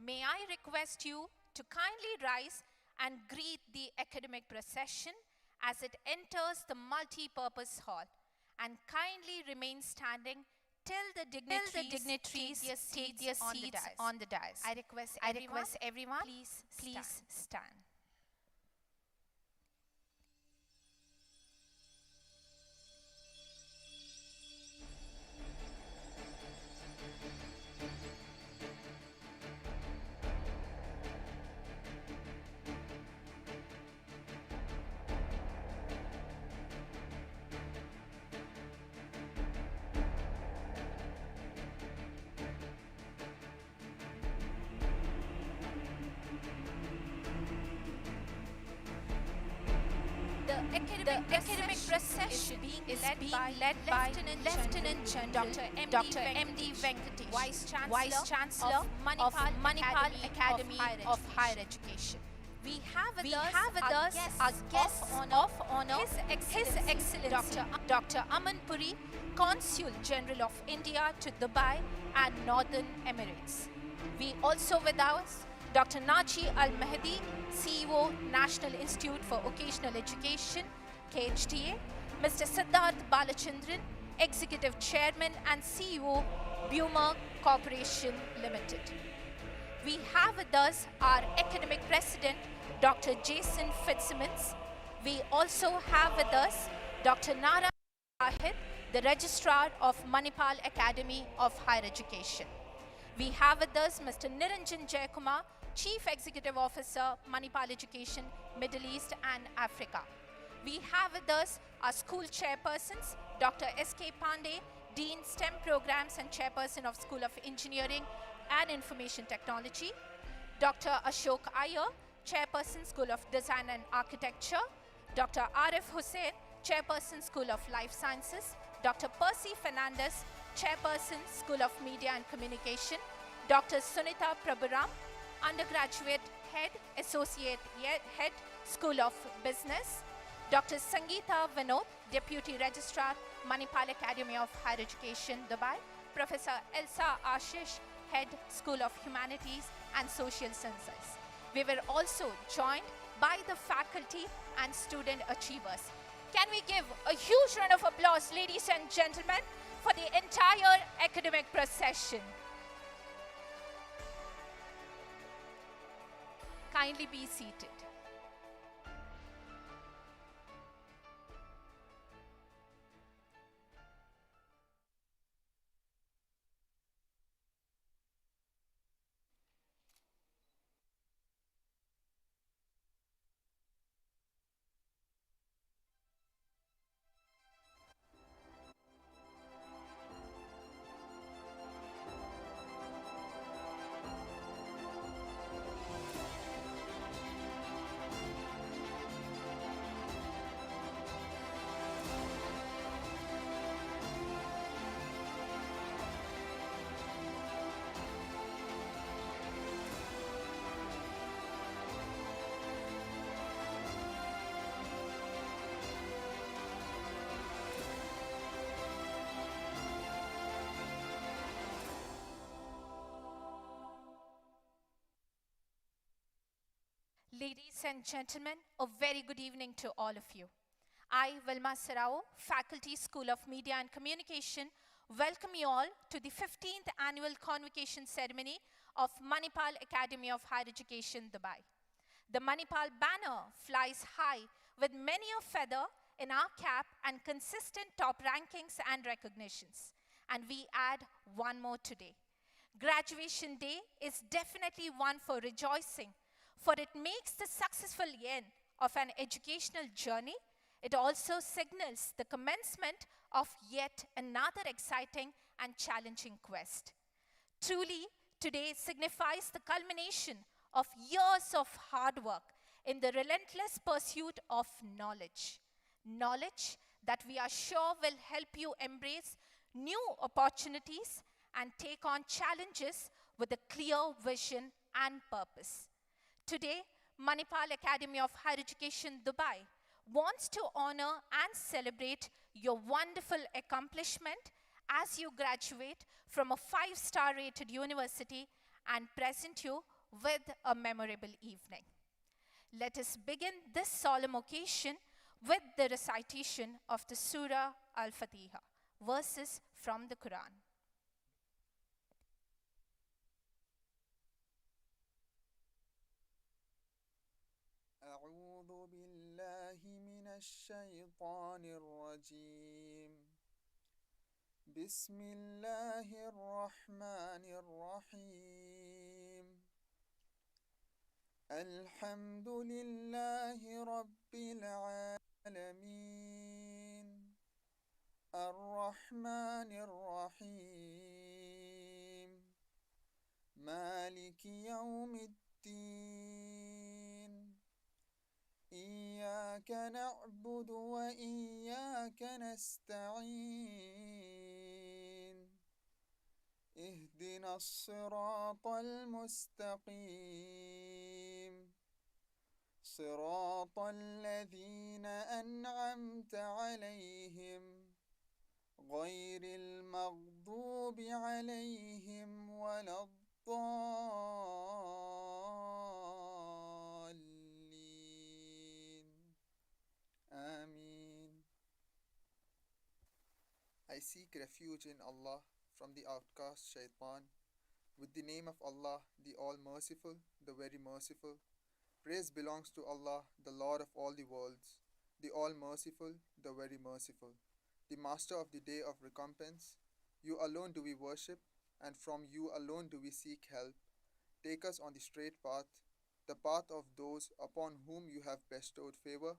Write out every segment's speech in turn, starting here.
May I request you to kindly rise and greet the academic procession as it enters the multi-purpose hall, and kindly remain standing till the dignitaries take their seats on the dais. I request everyone, please stand. The academic procession is being led by Lieutenant General Dr. M.D. Venkatesh, Vice Chancellor of Manipal Academy of Higher Education. We have with us our guest of honor, His Excellency Dr. Aman Puri, Consul General of India to Dubai and Northern Emirates. We also with us Dr. Naji Al-Mahdi, CEO, National Institute for Vocational Education, KHTA, Mr. Siddharth Balachandran, Executive Chairman and CEO, Bumer Corporation Limited. We have with us our Academic President, Dr. Jason Fitzsimmons. We also have with us Dr. Nara Ahid, the Registrar of Manipal Academy of Higher Education. We have with us Mr. Niranjan Jayakumar, Chief Executive Officer, Manipal Education, Middle East and Africa. We have with us our school chairpersons, Dr. S.K. Pandey, Dean STEM Programs and Chairperson of School of Engineering and Information Technology, Dr. Ashok Iyer, Chairperson, School of Design and Architecture, Dr. Arif Hussain, Chairperson, School of Life Sciences, Dr. Percy Fernandez, Chairperson, School of Media and Communication, Dr. Sunita Prabhuram, Undergraduate Head, Associate Head, School of Business, Dr. Sangeeta Vinod, Deputy Registrar, Manipal Academy of Higher Education, Dubai, Professor Elsa Ashish, Head, School of Humanities and Social Sciences. We were also joined by the faculty and student achievers. Can we give a huge round of applause, ladies and gentlemen, for the entire academic procession? Kindly be seated. Ladies and gentlemen, a very good evening to all of you. I, Vilma Serao, Faculty, School of Media and Communication, welcome you all to the 15th Annual Convocation Ceremony of Manipal Academy of Higher Education, Dubai. The Manipal banner flies high with many a feather in our cap and consistent top rankings and recognitions. And we add one more today. Graduation Day is definitely one for rejoicing, for it makes the successful end of an educational journey. It also signals the commencement of yet another exciting and challenging quest. Truly, today signifies the culmination of years of hard work in the relentless pursuit of knowledge. Knowledge that we are sure will help you embrace new opportunities and take on challenges with a clear vision and purpose. Today, Manipal Academy of Higher Education, Dubai wants to honor and celebrate your wonderful accomplishment as you graduate from a 5-star rated university and present you with a memorable evening. Let us begin this solemn occasion with the recitation of the Surah Al-Fatiha, verses from the Quran. أعوذ بالله من الشيطان الرجيم بسم الله الرحمن الرحيم الحمد لله رب العالمين الرحمن الرحيم مالك يوم الدين إياك نعبد وإياك نستعين اهدنا الصراط المستقيم صراط الذين أنعمت عليهم غير المغضوب عليهم ولا الضالين آمين. I seek refuge in Allah from the outcast Shaitan. With the name of Allah, the All-Merciful, the Very Merciful. Praise belongs to Allah, the Lord of all the worlds, the All-Merciful, the Very Merciful, the Master of the Day of Recompense. You alone do we worship, and from you alone do we seek help. Take us on the straight path, the path of those upon whom you have bestowed favor,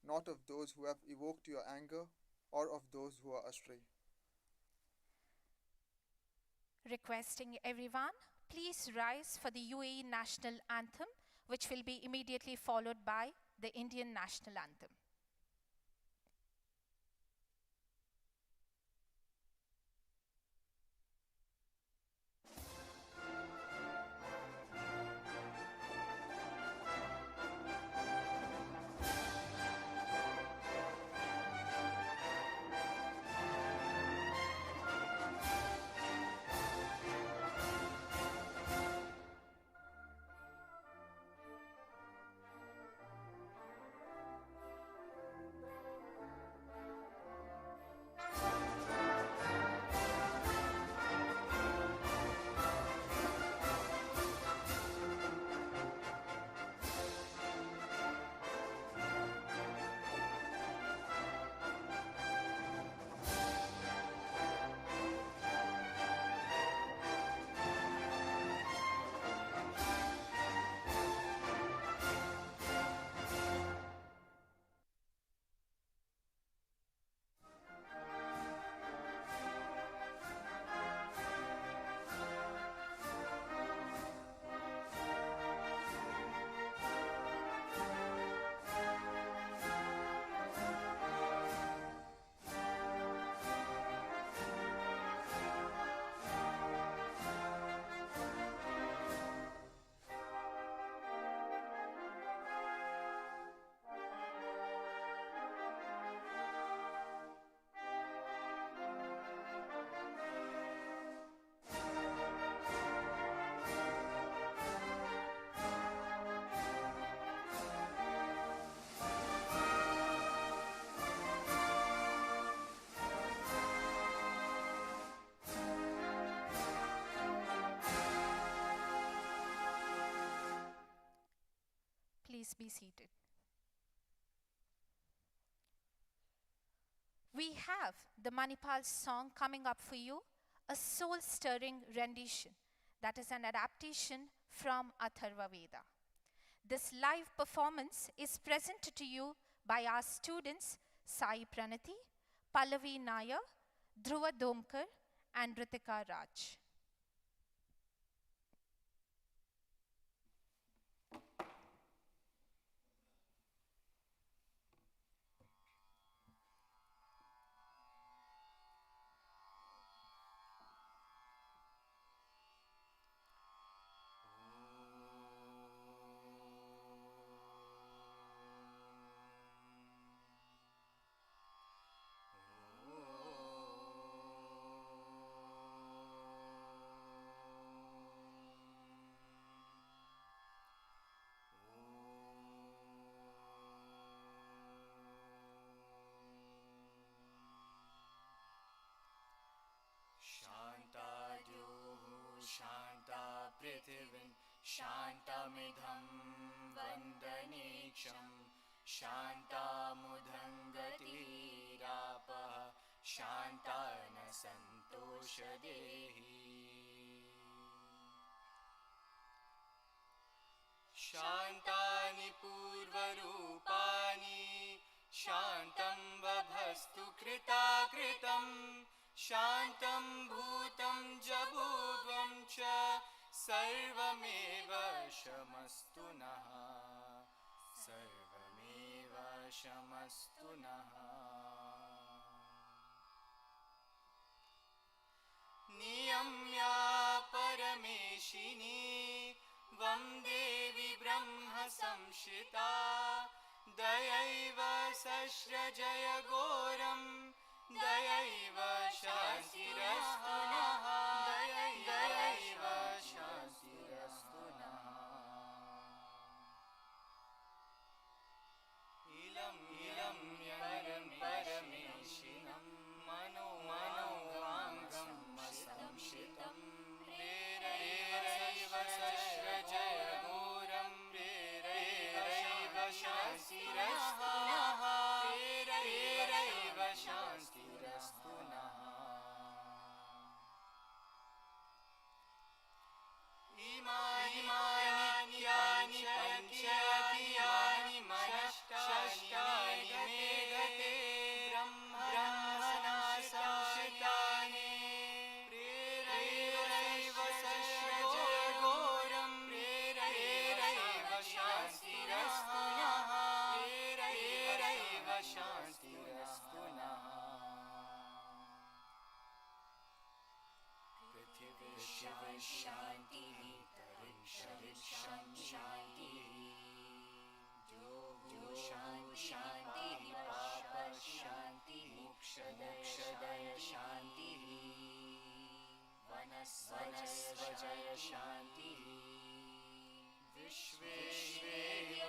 not of those who have evoked your anger, or of those who are astray. Requesting everyone, please rise for the UAE National Anthem, which will be immediately followed by the Indian National Anthem. Please be seated. We have the Manipal song coming up for you, a soul-stirring rendition that is an adaptation from Atharva Veda. This live performance is presented to you by our students Sai Pranati, Pallavi Nair, Dhruva Domkar, and Ritika Raj. शान्तमिदं वन्दनीक्षं शान्तामुदङ्गतीरापः शान्तान सन्तोषदेहि शान्तानि पूर्वरूपाणि शान्तं वभस्तु कृताकृतं शान्तं भूतं जभूद्वं च सर्वमेव शमस्तु नः सर्वमेव शमस्तु नः नियम्या परमेशिनी वं देवी ब्रह्म संश्रिता दयैव सस्रजय घोरं दयैव शान्तिरस्तु नः दयैव शान्तिरस्तु नः इलं परमेशिनं मनोवाङ्गं संश्रितं प्रेरैव सस्रजय घोरं प्रेरैव शान्तिरस्तु नः प्रेरैव शान्तिरस्तु नः इमानि यानि पञ्चयानि मनष्टानि मेघते ब्रह्मणा संश्रितानि प्रेरैव सस्रजय घोरं प्रेरैव शान्तिरस्तु नः प्रेरैव शान्तिरस्तु नः पृथिवी शान्तिः तरिक्षं शान्तिः द्यौः शान्तिः पाप शान्तिः मोक्षदय शान्तिः वनस्वजय शान्तिः विश्वे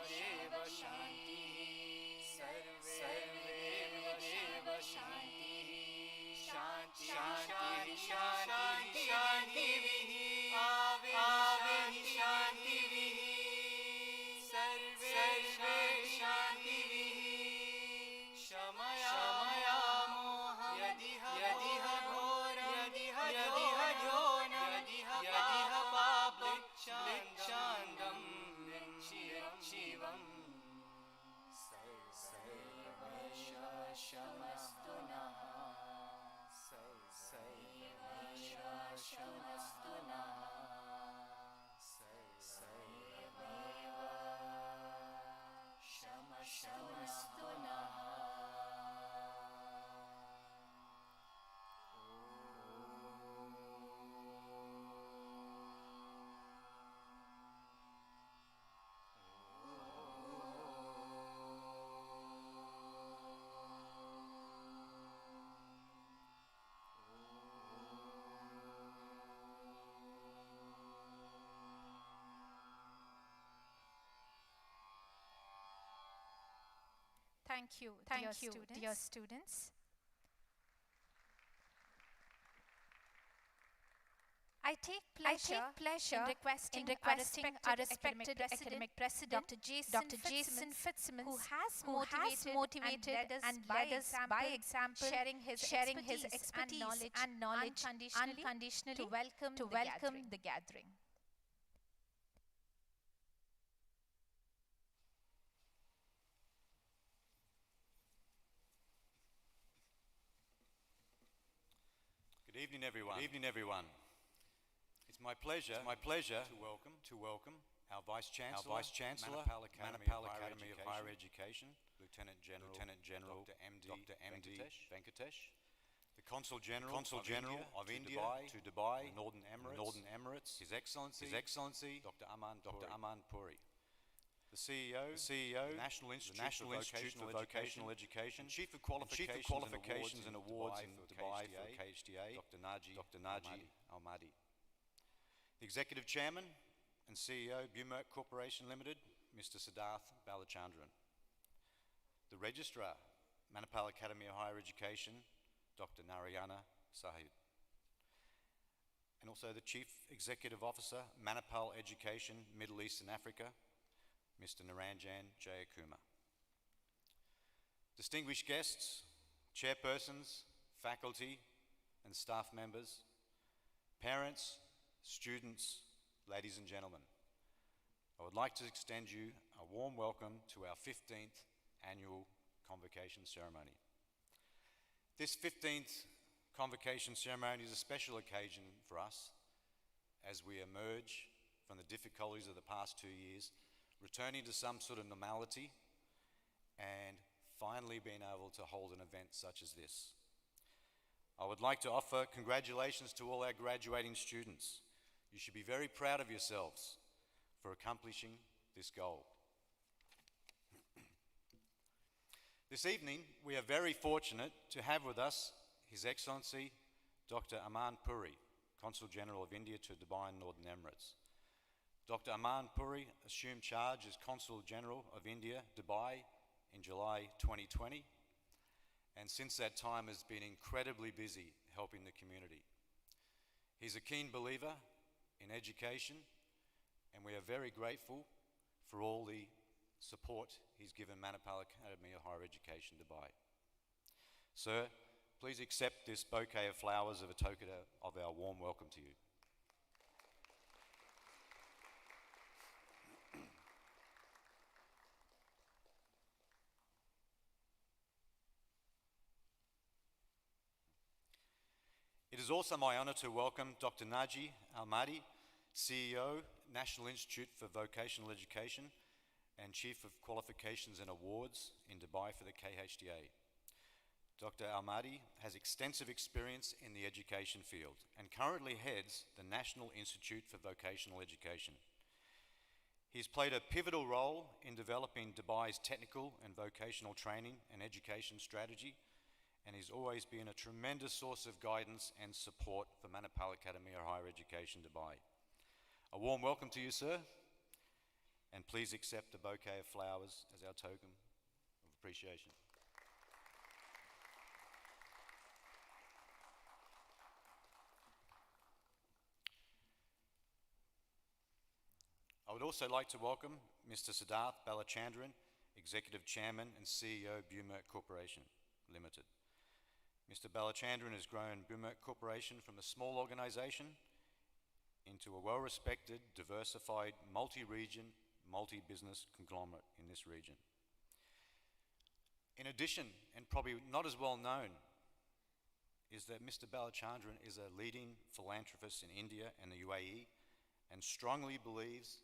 देव शान्तिः सर्वे देव शान्तिः शान्ति शान्तिः आवेहि शान्तिः सर्वे शान्तिः शमया मोह यदिह घोरं यदिह पापं शान्तं शिवं सर्वमेष शमस्तु नः सर्वमेष शमस्तु नः सर्वमेव शमस्तु नः Thank you, dear students. I take pleasure in requesting our respected academic president, Dr. Jason Fitzsimmons, who has motivated and led us by example, sharing his expertise and knowledge unconditionally to welcome the gathering. Good evening, everyone. It's my pleasure to welcome our Vice Chancellor, Manipal Academy of Higher Education, Lieutenant General Dr. M.D. Venkatesh, the Consul General of India to Dubai, Northern Emirates, His Excellency Dr. Aman Puri. The CEO, the National Institute for Vocational Education, Chief of Qualifications and Awards in Dubai for KHDA, Dr. Naji Almadi. The Executive Chairman and CEO, Bumerk Corporation Limited, Mr. Siddharth Balachandran. The Registrar, Manipal Academy of Higher Education, Dr. Narayana Sahib. and also the Chief Executive Officer, Manipal Education, Middle East and Africa, Mr. Naranjan Jayakuma. Distinguished guests, chairpersons, faculty and staff members, parents, students, ladies and gentlemen, I would like to extend you a warm welcome to our 15th annual Convocation ceremony. This 15th Convocation ceremony is a special occasion for us as we emerge from the difficulties of the past 2 years, returning to some sort of normality and finally being able to hold an event such as this. I would like to offer congratulations to all our graduating students. You should be very proud of yourselves for accomplishing this goal. This evening, we are very fortunate to have with us His Excellency Dr. Aman Puri, Consul General of India to Dubai and Northern Emirates. Dr. Aman Puri assumed charge as Consul General of India, Dubai, in July 2020, and since that time has been incredibly busy helping the community. He's a keen believer in education, and we are very grateful for all the support he's given Manipal Academy of Higher Education Dubai. Sir, please accept this bouquet of flowers as a token of our warm welcome to you. It is also my honour to welcome Dr. Naji Almadi, CEO, National Institute for Vocational Education and Chief of Qualifications and Awards in Dubai for the KHDA. Dr. Almadi has extensive experience in the education field and currently heads the National Institute for Vocational Education. He's played a pivotal role in developing Dubai's technical and vocational training and education strategy, and he's always been a tremendous source of guidance and support for Manipal Academy of Higher Education Dubai. A warm welcome to you, sir, and please accept a bouquet of flowers as our token of appreciation. I would also like to welcome Mr. Siddharth Balachandran, Executive Chairman and CEO of Bumerk Corporation Limited. Mr. Balachandran has grown Bumerk Corporation from a small organisation into a well-respected, diversified, multi-region, multi-business conglomerate in this region. In addition, and probably not as well known, is that Mr. Balachandran is a leading philanthropist in India and the UAE and strongly believes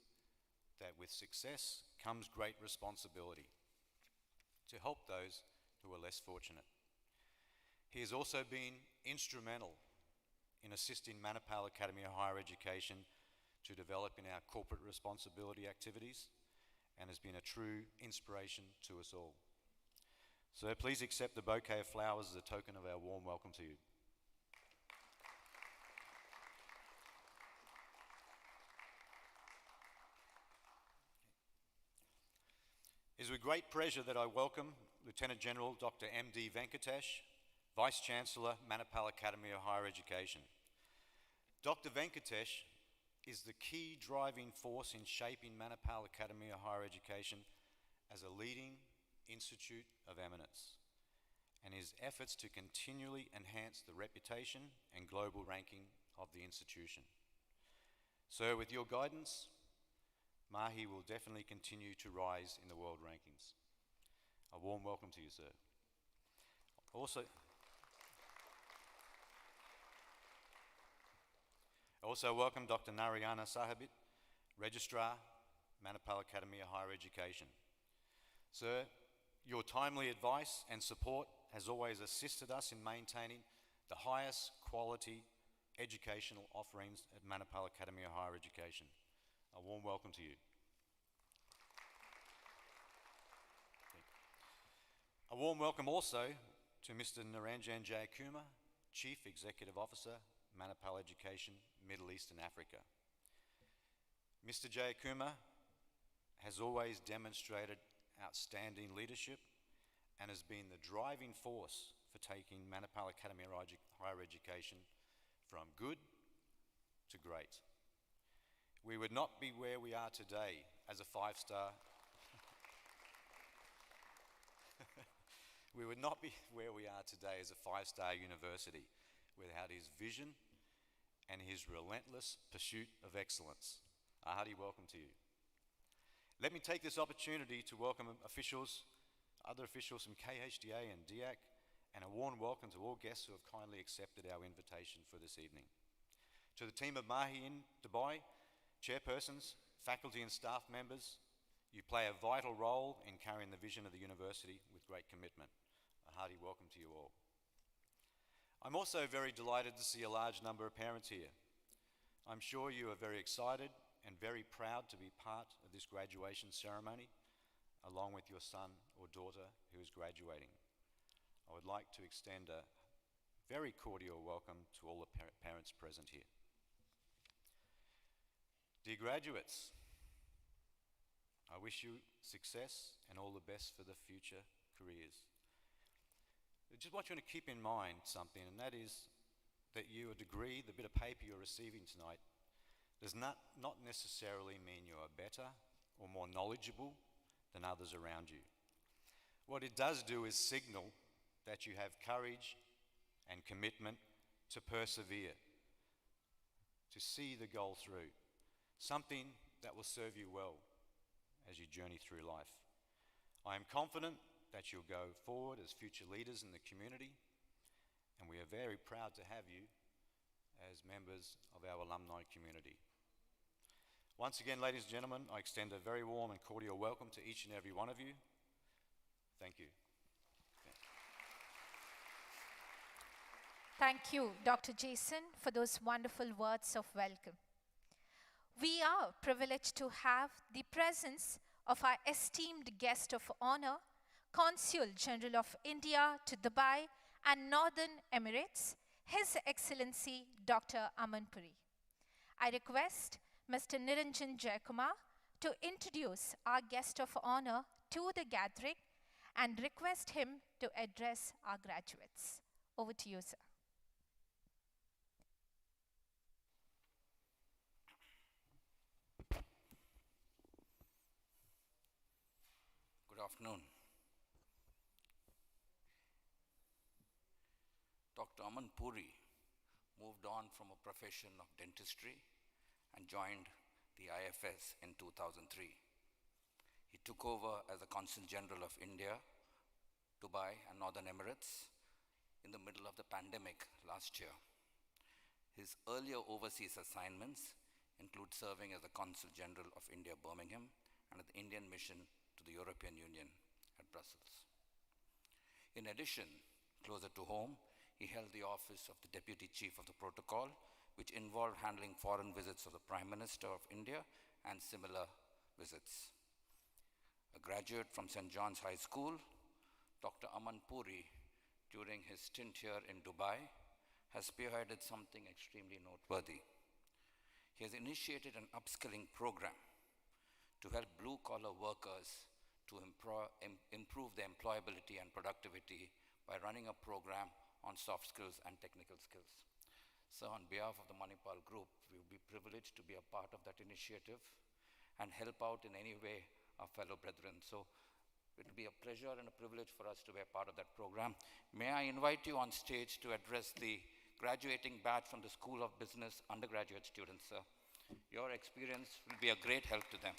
that with success comes great responsibility to help those who are less fortunate. He has also been instrumental in assisting Manipal Academy of Higher Education to develop in our corporate responsibility activities and has been a true inspiration to us all. So please accept the bouquet of flowers as a token of our warm welcome to you. It is with great pleasure that I welcome Lieutenant General Dr. M.D. Venkatesh, Vice Chancellor, Manipal Academy of Higher Education. Dr. Venkatesh is the key driving force in shaping Manipal Academy of Higher Education as a leading institute of eminence, and his efforts to continually enhance the reputation and global ranking of the institution. So with your guidance, Mahi will definitely continue to rise in the world rankings. A warm welcome to you, sir. Also welcome Dr. Narayana Sahibit, Registrar, Manipal Academy of Higher Education. Sir, your timely advice and support has always assisted us in maintaining the highest quality educational offerings at Manipal Academy of Higher Education. A warm welcome to you. A warm welcome also to Mr. Naranjan Jayakuma, Chief Executive Officer, Manipal Education, Middle East and Africa. Mr. Jayakuma has always demonstrated outstanding leadership and has been the driving force for taking Manipal Academy of Higher Education from good to great. We would not be where we are today as a five-star. We would not be where we are today as a five-star university without his vision and his relentless pursuit of excellence. A hearty welcome to you. Let me take this opportunity to welcome other officials from KHDA and DIAC, and a warm welcome to all guests who have kindly accepted our invitation for this evening. To the team of Mahi in Dubai, chairpersons, faculty and staff members, you play a vital role in carrying the vision of the university with great commitment. A hearty welcome to you all. I'm also very delighted to see a large number of parents here. I'm sure you are very excited and very proud to be part of this graduation ceremony, along with your son or daughter who is graduating. I would like to extend a very cordial welcome to all the parents present here. Dear graduates, I wish you success and all the best for the future careers. I just want you to keep in mind something, and that is that your degree, the bit of paper you're receiving tonight, does not necessarily mean you are better or more knowledgeable than others around you. What it does do is signal that you have courage and commitment to persevere, to see the goal through, something that will serve you well as you journey through life. I am confident that you'll go forward as future leaders in the community, and we are very proud to have you as members of our alumni community. Once again, ladies and gentlemen, I extend a very warm and cordial welcome to each and every one of you. Thank you. Thank you, Dr. Jason, for those wonderful words of welcome. We are privileged to have the presence of our esteemed guest of honor, Consul General of India to Dubai and Northern Emirates, His Excellency Dr. Aman Puri. I request Mr. Niranjan Jayakumar to introduce our guest of honor to the gathering and request him to address our graduates. Over to you, sir. Good afternoon. Dr. Aman Puri moved on from a profession of dentistry and joined the IFS in 2003. He took over as the Consul General of India, Dubai and Northern Emirates in the middle of the pandemic last year. His earlier overseas assignments include serving as the Consul General of India, Birmingham, and at the Indian Mission to the European Union at Brussels. In addition, closer to home, he held the office of the Deputy Chief of the Protocol, which involved handling foreign visits of the Prime Minister of India and similar visits. A graduate from St. John's High School, Dr. Aman Puri, during his stint here in Dubai, has spearheaded something extremely noteworthy. He has initiated an upskilling program to help blue-collar workers to improve their employability and productivity by running a program on soft skills and technical skills. So on behalf of the Manipal group, we will be privileged to be a part of that initiative and help out in any way our fellow brethren. So it will be a pleasure and a privilege for us to be a part of that program. May I invite you on stage to address the graduating batch from the School of Business undergraduate students, sir. Your experience will be a great help to them.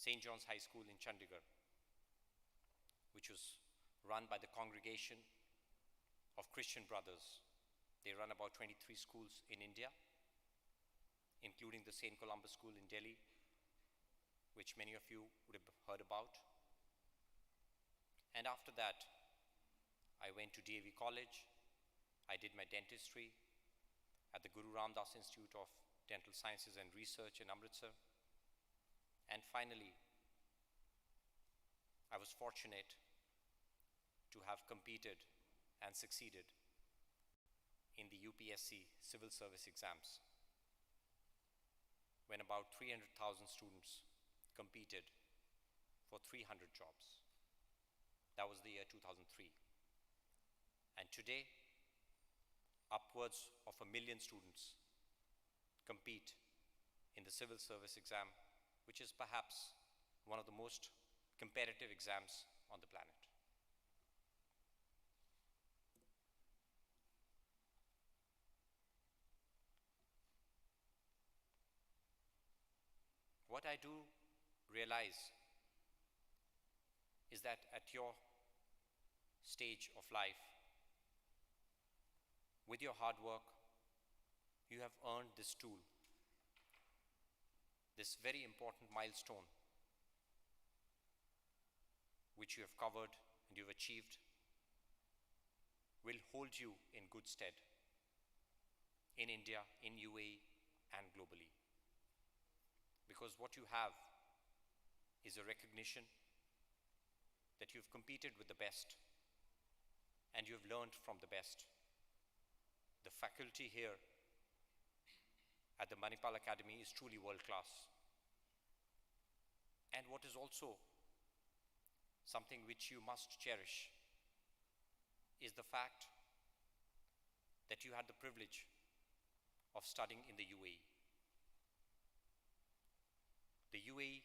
St. John's High School in Chandigarh, which was run by the Congregation of Christian Brothers. They run about 23 schools in India, including the St. Columbus School in Delhi, which many of you would have heard about. And after that, I went to DAV College. I did my dentistry at the Guru Ramdas Institute of Dental Sciences and Research in Amritsar. And finally, I was fortunate to have competed and succeeded in the UPSC civil service exams, when about 300,000 students competed for 300 jobs. That was the year 2003. And today, upwards of 1 million students compete in the civil service exam, which is perhaps one of the most competitive exams on the planet. What I do realize is that at your stage of life, with your hard work, you have earned this tool, this very important milestone, which you have covered and you've achieved, will hold you in good stead in India, in UAE, and globally. Because what you have is a recognition that you've competed with the best and you've learned from the best. The faculty here at the Manipal Academy is truly world-class. And what is also something which you must cherish is the fact that you had the privilege of studying in the UAE. The UAE,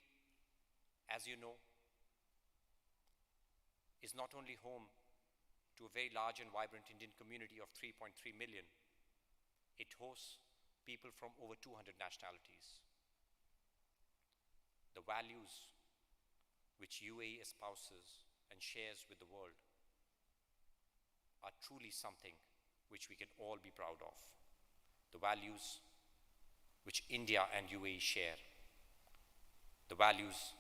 as you know, is not only home to a very large and vibrant Indian community of 3.3 million, it hosts people from over 200 nationalities. The values which UAE espouses and shares with the world are truly something which we can all be proud of. The values which India and UAE share. The values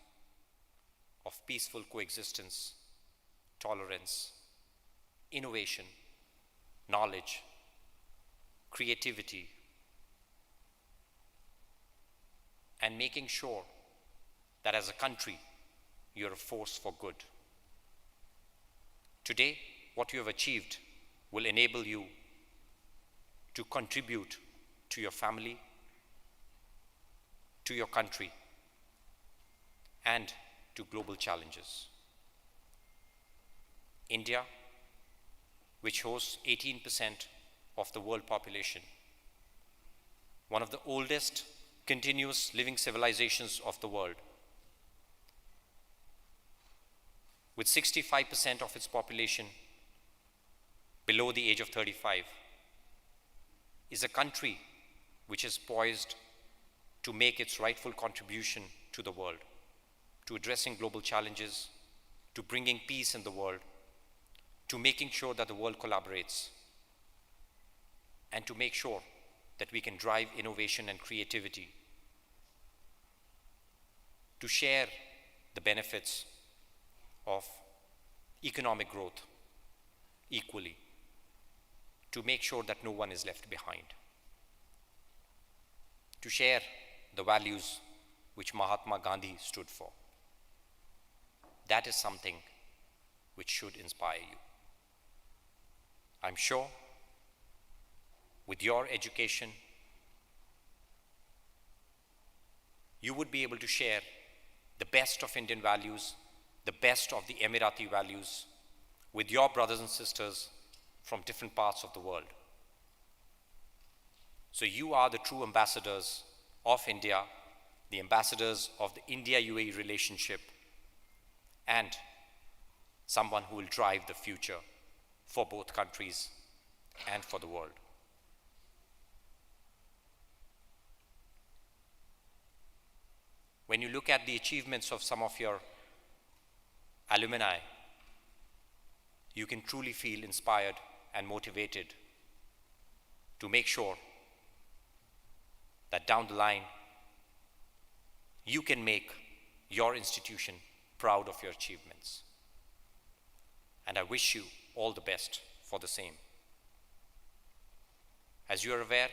of peaceful coexistence, tolerance, innovation, knowledge, creativity, and making sure that as a country, you're a force for good. Today, what you have achieved will enable you to contribute to your family, to your country, and to global challenges. India, which hosts 18% of the world population, one of the oldest continuous living civilizations of the world, with 65% of its population below the age of 35, is a country which is poised to make its rightful contribution to the world, to addressing global challenges, to bringing peace in the world, to making sure that the world collaborates, and to make sure that we can drive innovation and creativity, to share the benefits of economic growth equally, to make sure that no one is left behind, to share the values which Mahatma Gandhi stood for. That is something which should inspire you. I'm sure with your education, you would be able to share the best of Indian values, the best of the Emirati values with your brothers and sisters from different parts of the world. So you are the true ambassadors of India, the ambassadors of the India-UAE relationship, and someone who will drive the future for both countries and for the world. When when you look at the achievements of some of your alumni, you can truly feel inspired and motivated to make sure that down the line, you can make your institution proud of your achievements. And I wish you all the best for the same. As you are aware,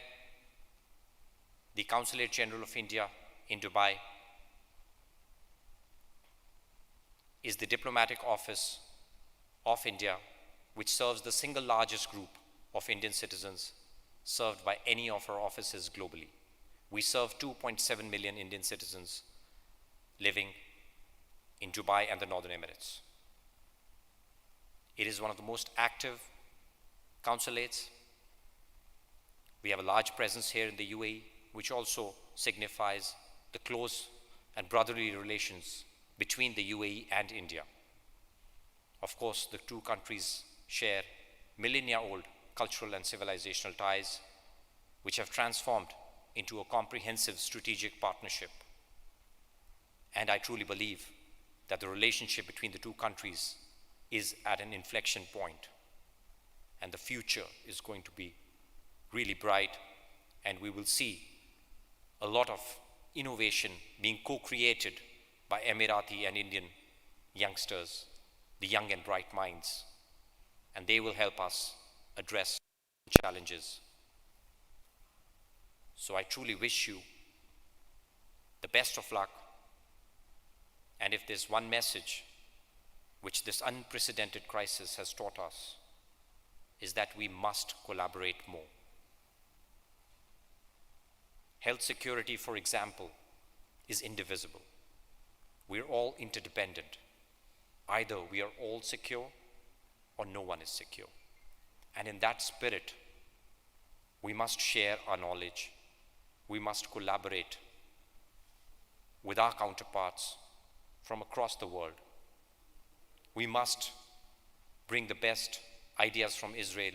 the Consulate General of India in Dubai is the diplomatic office of India, which serves the single largest group of Indian citizens served by any of our offices globally. We serve 2.7 million Indian citizens living in Dubai and the Northern Emirates. It is one of the most active consulates. We have a large presence here in the UAE, which also signifies the close and brotherly relations between the UAE and India. Of course, the two countries share millennia-old cultural and civilizational ties, which have transformed into a comprehensive strategic partnership. And I truly believe that the relationship between the two countries is at an inflection point, and the future is going to be really bright, and we will see a lot of innovation being co-created by Emirati and Indian youngsters, the young and bright minds, and they will help us address challenges. So I truly wish you the best of luck, and if there's one message which this unprecedented crisis has taught us, is that we must collaborate more. Health security, for example, is indivisible. We're all interdependent. Either we are all secure or no one is secure. And in that spirit, we must share our knowledge. We must collaborate with our counterparts from across the world. We must bring the best ideas from Israel,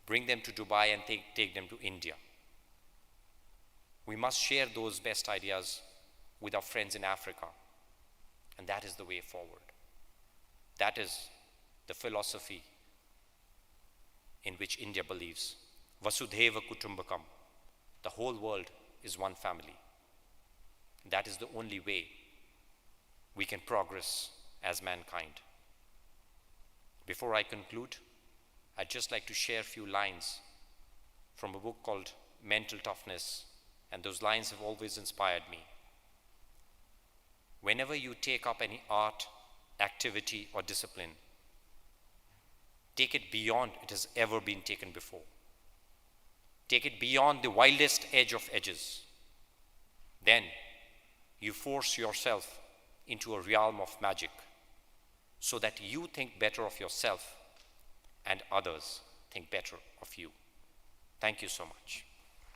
bring them to Dubai, and take them to India. We must share those best ideas with our friends in Africa, and that is the way forward. That is the philosophy in which India believes. Vasudhaiva Kutumbakam. The whole world is one family. That is the only way we can progress as mankind. Before I conclude, I'd just like to share a few lines from a book called Mental Toughness, and those lines have always inspired me. Whenever you take up any art, activity, or discipline, take it beyond it has ever been taken before. Take it beyond the wildest edge of edges. Then you force yourself into a realm of magic so that you think better of yourself and others think better of you. Thank you so much.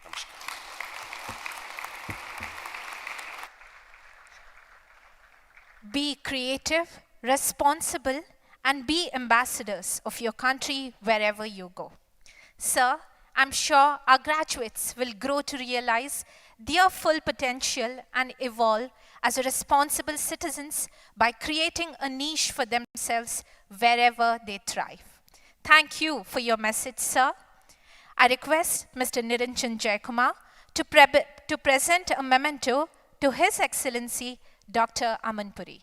Namaskar. Be creative, responsible, and be ambassadors of your country wherever you go. Sir, I'm sure our graduates will grow to realize their full potential and evolve as responsible citizens by creating a niche for themselves wherever they thrive. Thank you for your message, sir. I request Mr. Niranjan Jayakumar to present a memento to His Excellency Dr. Amanpuri.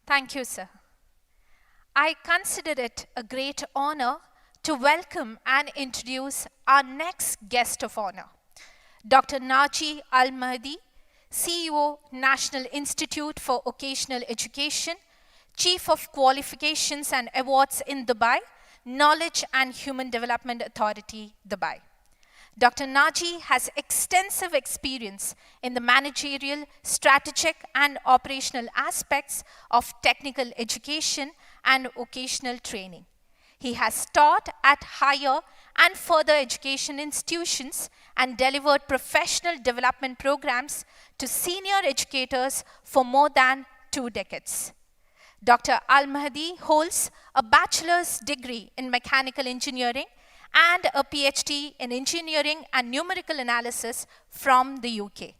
Thank you, sir. I consider it a great honor to welcome and introduce our next guest of honor, Dr. Naji Al-Mahdi, CEO, National Institute for Vocational Education, Chief of Qualifications and Awards in Dubai, Knowledge and Human Development Authority, Dubai. Dr. Naji has extensive experience in the managerial, strategic, and operational aspects of technical education and vocational training. He has taught at higher and further education institutions and delivered professional development programs to senior educators for more than 2 decades. Dr. Al Mahdi holds a bachelor's degree in mechanical engineering and a PhD in engineering and numerical analysis from the UK.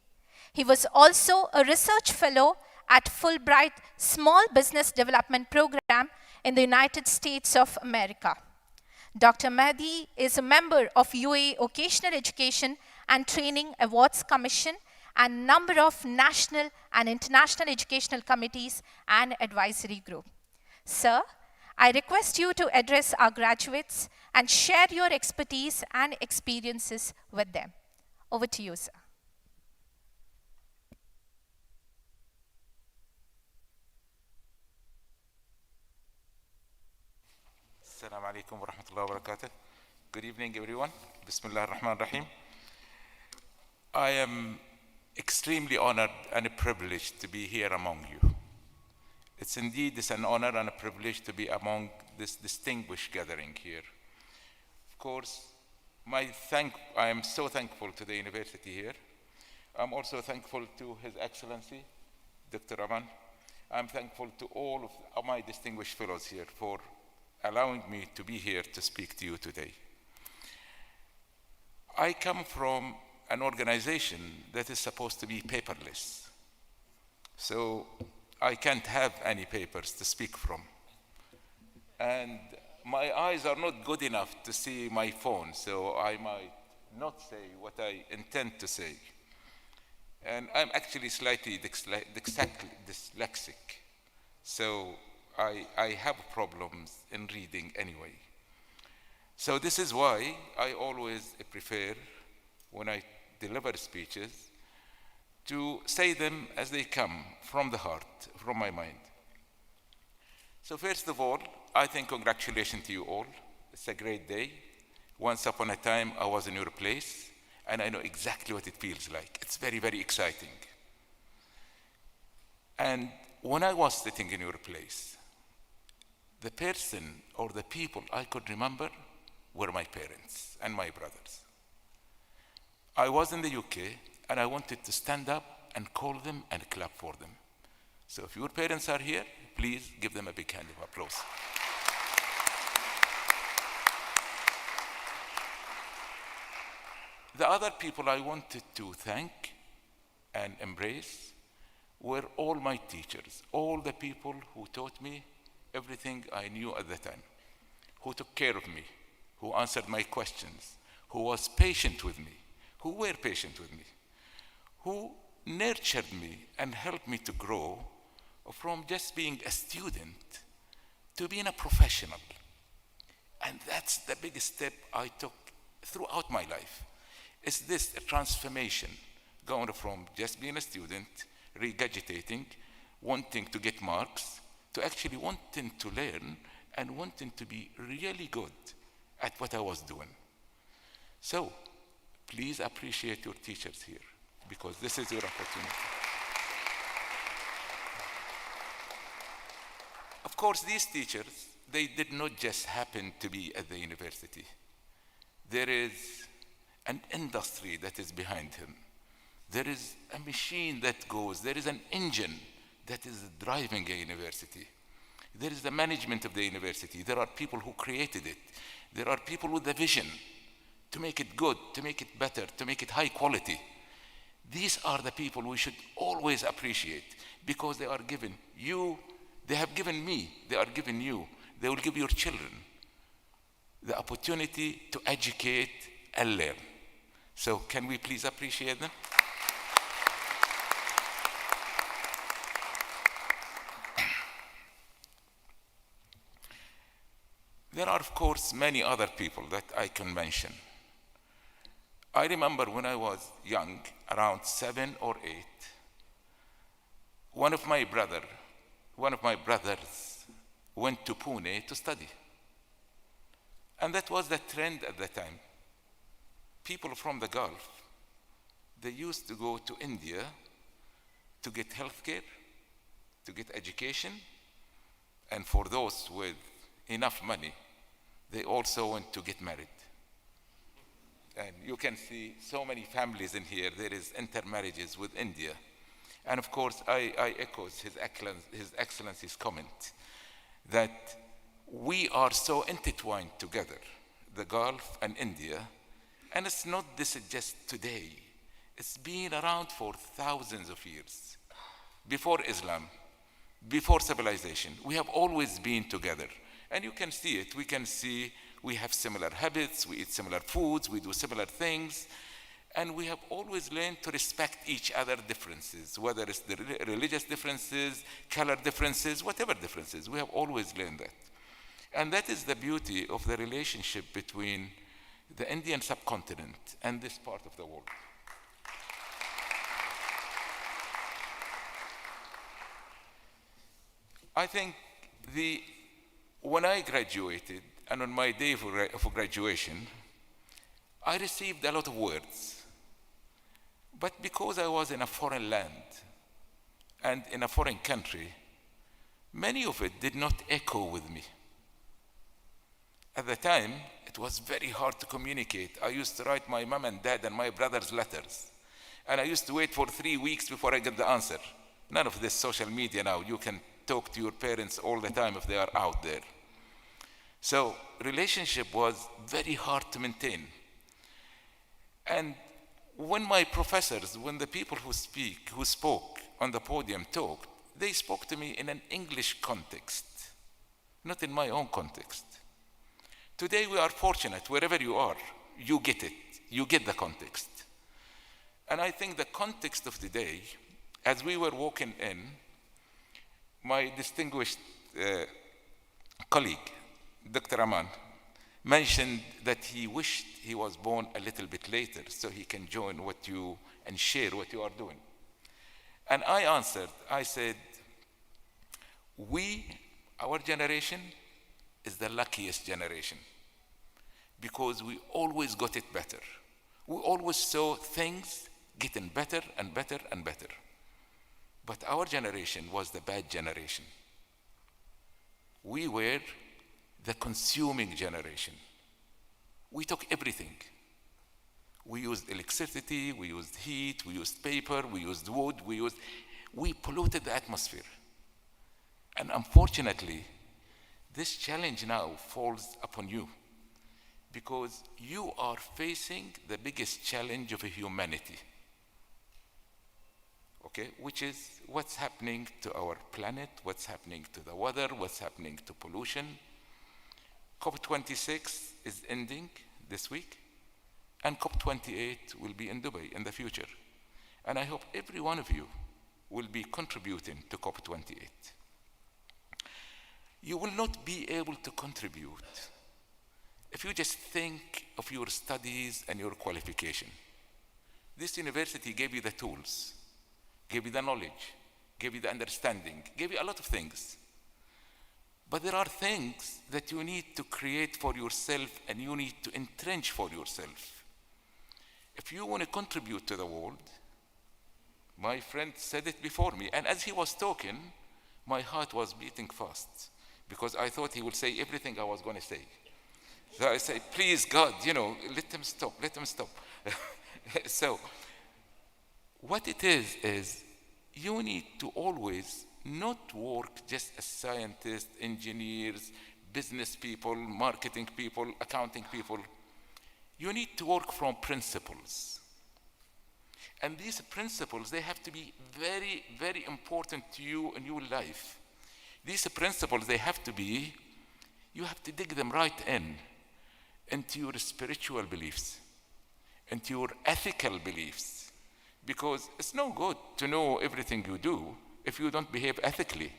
He was also a research fellow at Fulbright Small Business Development Program in the United States of America. Dr. Mahdi is a member of UAE Vocational Education and Training Awards Commission and number of national and international educational committees and advisory group. Sir, I request you to address our graduates and share your expertise and experiences with them. Over to you, sir. Assalamu alaikum wa rahmatullahi wa barakatuh. Good evening, everyone. Bismillah ar-Rahman ar-Rahim. I am extremely honored and privileged to be here among you. It's an honor and a privilege to be among this distinguished gathering here. Of course, I am so thankful to the university here. I'm also thankful to His Excellency, Dr. Aman. I'm thankful to all of my distinguished fellows here for allowing me to be here to speak to you today. I come from an organization that is supposed to be paperless. So I can't have any papers to speak from. And my eyes are not good enough to see my phone, so I might not say what I intend to say. And I'm actually slightly dyslexic. So I have problems in reading anyway. So this is why I always prefer, when I deliver speeches, to say them as they come from the heart, from my mind. So first of all, I think congratulations to you all. It's a great day. Once upon a time, I was in your place, and I know exactly what it feels like. It's very, very exciting. And when I was sitting in your place, the person or the people I could remember were my parents and my brothers. I was in the UK, and I wanted to stand up and call them and clap for them. So if your parents are here, please give them a big hand of applause. The other people I wanted to thank and embrace were all my teachers, all the people who taught me everything I knew at the time, who took care of me, who answered my questions, who was patient with me, who were patient with me, who nurtured me and helped me to grow from just being a student to being a professional. And that's the biggest step I took throughout my life. Is this a transformation, going from just being a student, regurgitating, wanting to get marks, to actually wanting to learn and wanting to be really good at what I was doing. So please appreciate your teachers here, because this is your opportunity. Of course, these teachers, they did not just happen to be at the university. There is an industry that is behind him. There is a machine that goes. There is an engine that is driving a university. There is the management of the university. There are people who created it. There are people with a vision to make it good, to make it better, to make it high quality. These are the people we should always appreciate, because they are given you, they have given me, they are giving you, they will give your children the opportunity to educate and learn. So can we please appreciate them? There are, of course, many other people that I can mention. I remember when I was young, around 7 or 8, one of my brothers went to Pune to study. And that was the trend at the time. people from the Gulf, they used to go to India to get healthcare, to get education, and for those with enough money, they also went to get married. And you can see so many families in here. There is intermarriages with India. And of course, I echo His Excellency's comment that we are so intertwined together, the Gulf and India, and it's not this just today. It's been around for thousands of years. Before Islam, before civilization, we have always been together. And you can see it. We can see we have similar habits, we eat similar foods, we do similar things, and we have always learned to respect each other's differences, whether it's the religious differences, color differences, whatever differences. We have always learned that. And that is the beauty of the relationship between the Indian subcontinent and this part of the world. I think when I graduated, and on my day of graduation, I received a lot of words. But because I was in a foreign land and in a foreign country, many of it did not echo with me. At the time, it was very hard to communicate. I used to write my mom and dad and my brothers letters. And I used to wait for 3 weeks before I get the answer. None of this social media now. You can talk to your parents all the time if they are out there. So relationship was very hard to maintain. And when my professors, when the people who spoke on the podium talked, they spoke to me in an English context, not in my own context. Today we are fortunate, wherever you are, you get it, you get the context. And I think the context of the day, as we were walking in, my distinguished colleague, Dr. Aman, mentioned that he wished he was born a little bit later so he can join and share what you are doing. And I answered, I said, our generation is the luckiest generation because we always got it better. We always saw things getting better and better and better. But our generation was the bad generation. We were the consuming generation. We took everything. We used electricity, we used heat, we used paper, we used wood, we polluted the atmosphere. And unfortunately, this challenge now falls upon you because you are facing the biggest challenge of humanity. Okay, which is what's happening to our planet, what's happening to the weather, what's happening to pollution. COP26 is ending this week, and COP28 will be in Dubai in the future. And I hope every one of you will be contributing to COP28. You will not be able to contribute if you just think of your studies and your qualification. This university gave you the tools, gave you the knowledge, gave you the understanding, gave you a lot of things. But there are things that you need to create for yourself and you need to entrench for yourself. If you want to contribute to the world, my friend said it before me, and as he was talking, my heart was beating fast because I thought he would say everything I was going to say. So I said, please God, let him stop. So what it is you need to always not work just as scientists, engineers, business people, marketing people, accounting people. You need to work from principles. And these principles, they have to be very, very important to you in your life. These principles, you have to dig them right into your spiritual beliefs, into your ethical beliefs. Because it's no good to know everything you do if you don't behave ethically.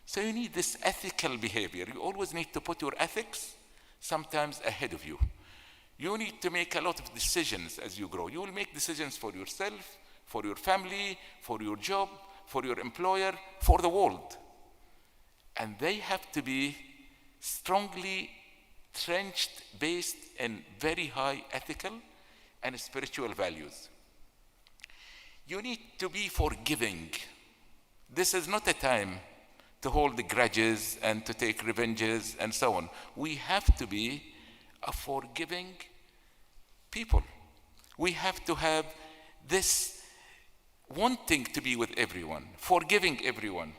So you need this ethical behavior. You always need to put your ethics sometimes ahead of you. You need to make a lot of decisions as you grow. You will make decisions for yourself, for your family, for your job, for your employer, for the world. And they have to be strongly trenched, based in very high ethical and spiritual values. You need to be forgiving. This is not a time to hold the grudges and to take revenges and so on. We have to be a forgiving people. We have to have this wanting to be with everyone, forgiving everyone.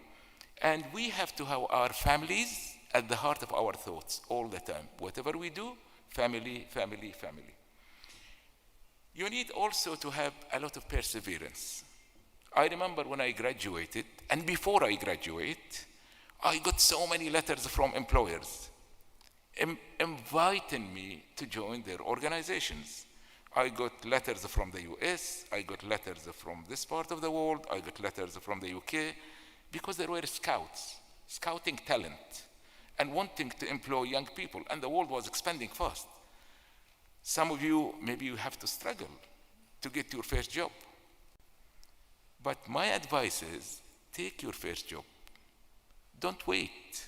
And we have to have our families at the heart of our thoughts all the time. Whatever we do, family, family, family. You need also to have a lot of perseverance. I remember when I graduated, and before I graduate, I got so many letters from employers inviting me to join their organizations. I got letters from the US, I got letters from this part of the world, I got letters from the UK, because there were scouts, scouting talent, and wanting to employ young people, and the world was expanding fast. Some of you, maybe you have to struggle to get your first job. But my advice is, take your first job. Don't wait.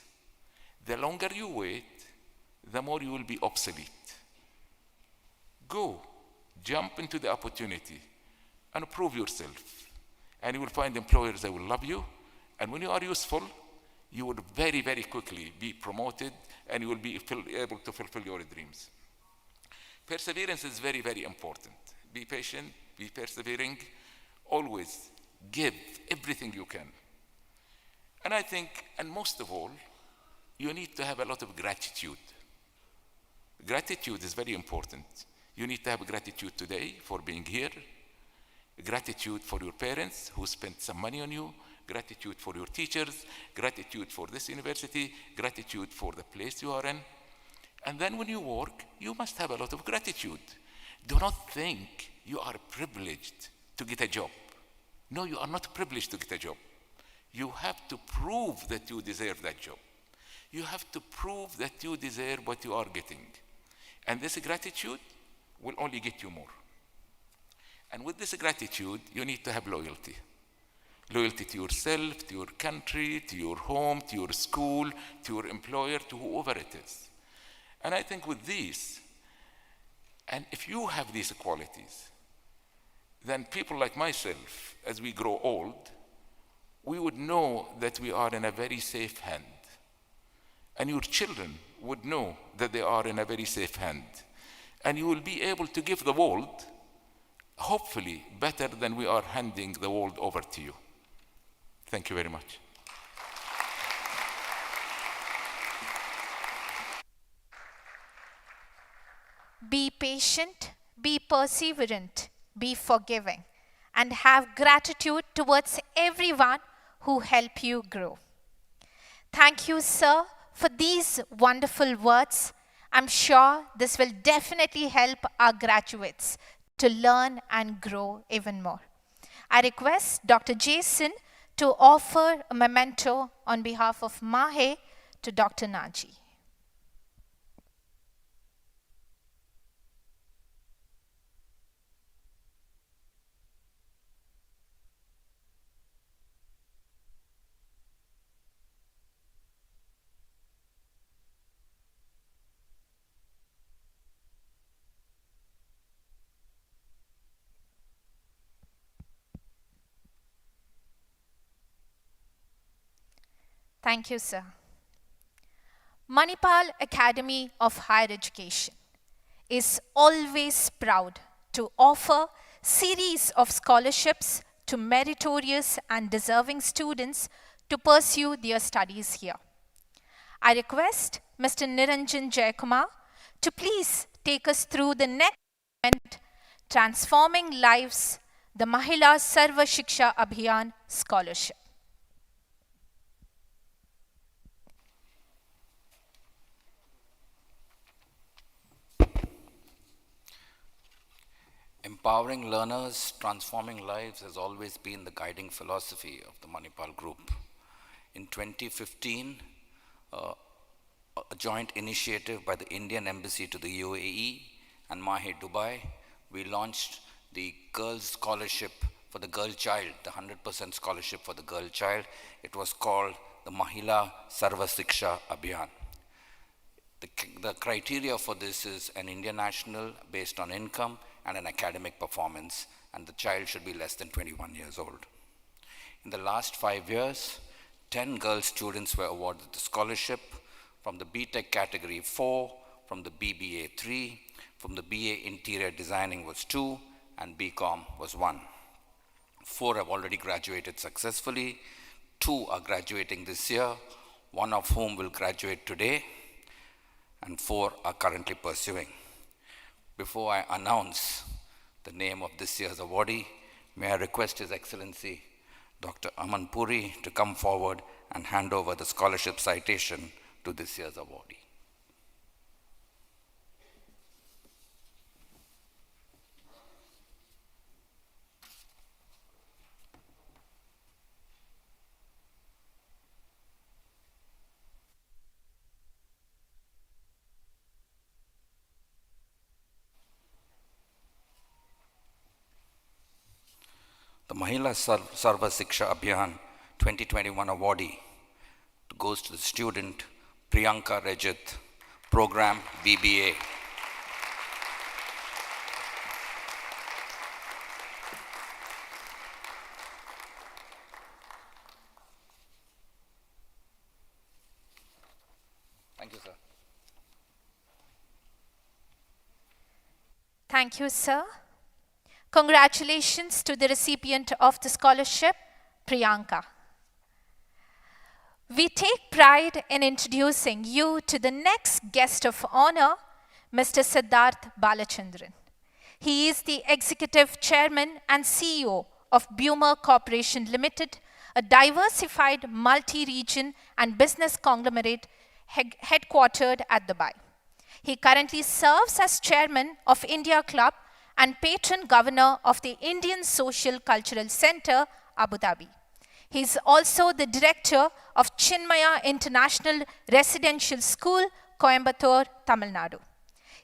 The longer you wait, the more you will be obsolete. Go, jump into the opportunity and prove yourself. And you will find employers that will love you. And when you are useful, you will very, very quickly be promoted and you will be able to fulfill your dreams. Perseverance is very, very important. Be patient, be persevering, always give everything you can. And I think, and most of all, you need to have a lot of gratitude. Gratitude is very important. You need to have gratitude today for being here, gratitude for your parents who spent some money on you, gratitude for your teachers, gratitude for this university, gratitude for the place you are in. And then when you work, you must have a lot of gratitude. Do not think you are privileged to get a job. No, you are not privileged to get a job. You have to prove that you deserve that job. You have to prove that you deserve what you are getting. And this gratitude will only get you more. And with this gratitude, you need to have loyalty. Loyalty to yourself, to your country, to your home, to your school, to your employer, to whoever it is. And I think with these, and if you have these qualities, then people like myself, as we grow old, we would know that we are in a very safe hand. And your children would know that they are in a very safe hand. And you will be able to give the world, hopefully, better than we are handing the world over to you. Thank you very much. Be patient, be perseverant, be forgiving, and have gratitude towards everyone who help you grow. Thank you, sir, for these wonderful words. I'm sure this will definitely help our graduates to learn and grow even more. I request Dr. Jason to offer a memento on behalf of Mahe to Dr. Naji. Thank you, sir. Manipal Academy of Higher Education is always proud to offer series of scholarships to meritorious and deserving students to pursue their studies here. I request Mr. Niranjan Jayakumar to please take us through the next event, Transforming Lives, the Mahila Sarva Shiksha Abhiyan Scholarship. Empowering learners, transforming lives has always been the guiding philosophy of the Manipal Group. In 2015, a joint initiative by the Indian Embassy to the UAE and Mahe Dubai, we launched the Girls Scholarship for the Girl Child, the 100% scholarship for the girl child. It was called the Mahila Sarva Shiksha Abhiyan. The criteria for this is an Indian national based on income, and an academic performance, and the child should be less than 21 years old. In the last 5 years, 10 girl students were awarded the scholarship from the BTech category 4, from the BBA 3, from the BA Interior Designing was 2, and BCom was 1. 4 have already graduated successfully, 2 are graduating this year, 1 of whom will graduate today, and 4 are currently pursuing. Before I announce the name of this year's awardee, may I request His Excellency Dr. Aman Puri to come forward and hand over the scholarship citation to this year's awardee. The Mahila Sarva Siksha Abhiyan 2021 awardee goes to the student Priyanka Rajat, program BBA. Thank you, sir. Thank you, sir. Congratulations to the recipient of the scholarship, Priyanka. We take pride in introducing you to the next guest of honor, Mr. Siddharth Balachandran. He is the Executive Chairman and CEO of Bumer Corporation Limited, a diversified multi-region and business conglomerate headquartered at Dubai. He currently serves as Chairman of India Club and Patron Governor of the Indian Social Cultural Center, Abu Dhabi. He is also the Director of Chinmaya International Residential School, Coimbatore, Tamil Nadu.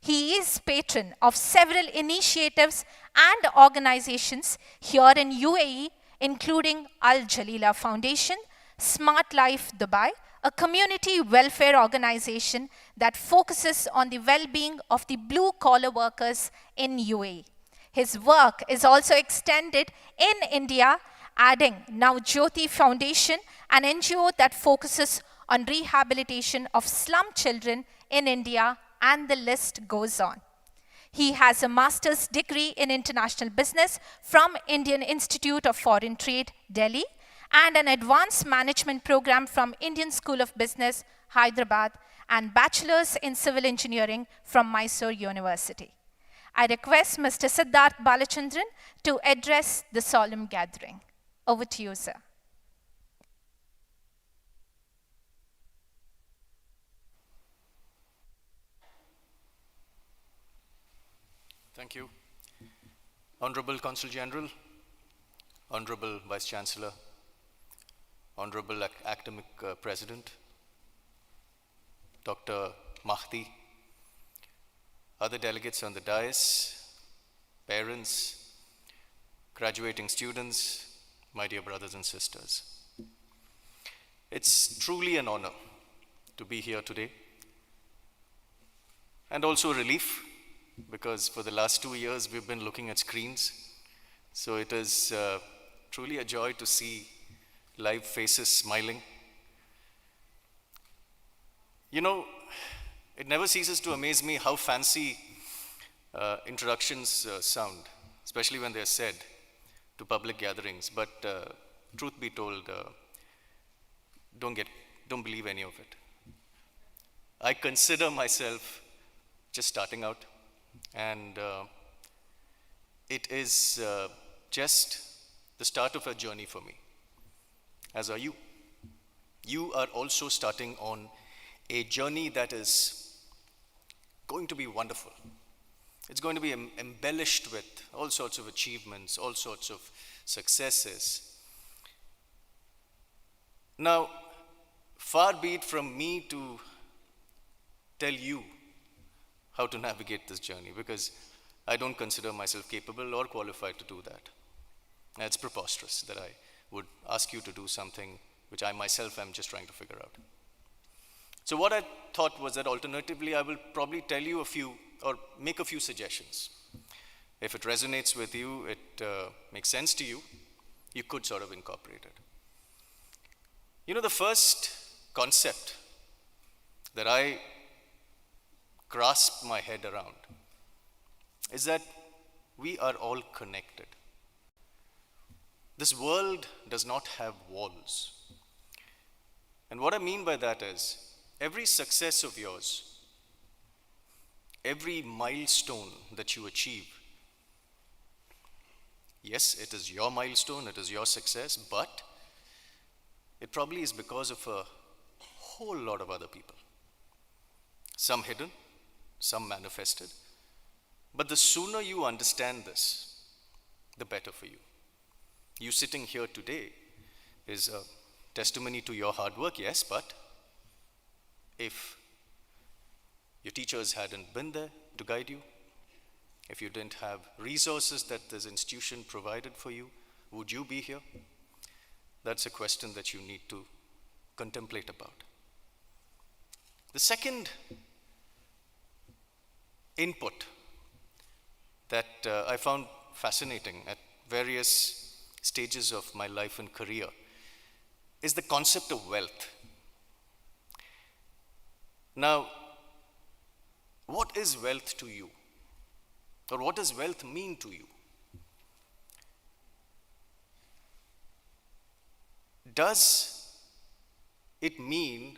He is patron of several initiatives and organizations here in UAE, including Al Jalila Foundation, Smart Life Dubai, a community welfare organization that focuses on the well-being of the blue-collar workers in UAE. His work is also extended in India, adding Now Jyoti Foundation, an NGO that focuses on rehabilitation of slum children in India, and the list goes on. He has a master's degree in international business from Indian Institute of Foreign Trade, Delhi, and an advanced management program from Indian School of Business, Hyderabad, and bachelor's in civil engineering from Mysore University. I request Mr. Siddharth Balachandran to address the solemn gathering. Over to you, sir. Thank you. Honorable Consul General, Honorable Vice Chancellor, Honorable Academic President, Dr. Mahdi, other delegates on the dais, parents, graduating students, my dear brothers and sisters. It's truly an honor to be here today, and also a relief, because for the last 2 years we've been looking at screens. So it is truly a joy to see live faces smiling. You know, it never ceases to amaze me how fancy introductions sound, especially when they're said to public gatherings. But truth be told, don't believe any of it. I consider myself just starting out, and it is just the start of a journey for me, as are you. You are also starting on a journey that is going to be wonderful. It's going to be embellished with all sorts of achievements, all sorts of successes. Now, far be it from me to tell you how to navigate this journey, because I don't consider myself capable or qualified to do that. It's preposterous that I would ask you to do something which I myself am just trying to figure out. So what I thought was that alternatively, I will probably tell you a few or make a few suggestions. If it resonates with you, it makes sense to you, you could sort of incorporate it. You know, the first concept that I grasp my head around is that we are all connected. This world does not have walls. And what I mean by that is, every success of yours, every milestone that you achieve, yes, it is your milestone, it is your success, but it probably is because of a whole lot of other people. Some hidden, some manifested. But the sooner you understand this, the better for you. You sitting here today is a testimony to your hard work, yes, but if your teachers hadn't been there to guide you, if you didn't have resources that this institution provided for you, would you be here? That's a question that you need to contemplate about. The second input that I found fascinating at various stages of my life and career is the concept of wealth. Now, what is wealth to you? Or what does wealth mean to you? Does it mean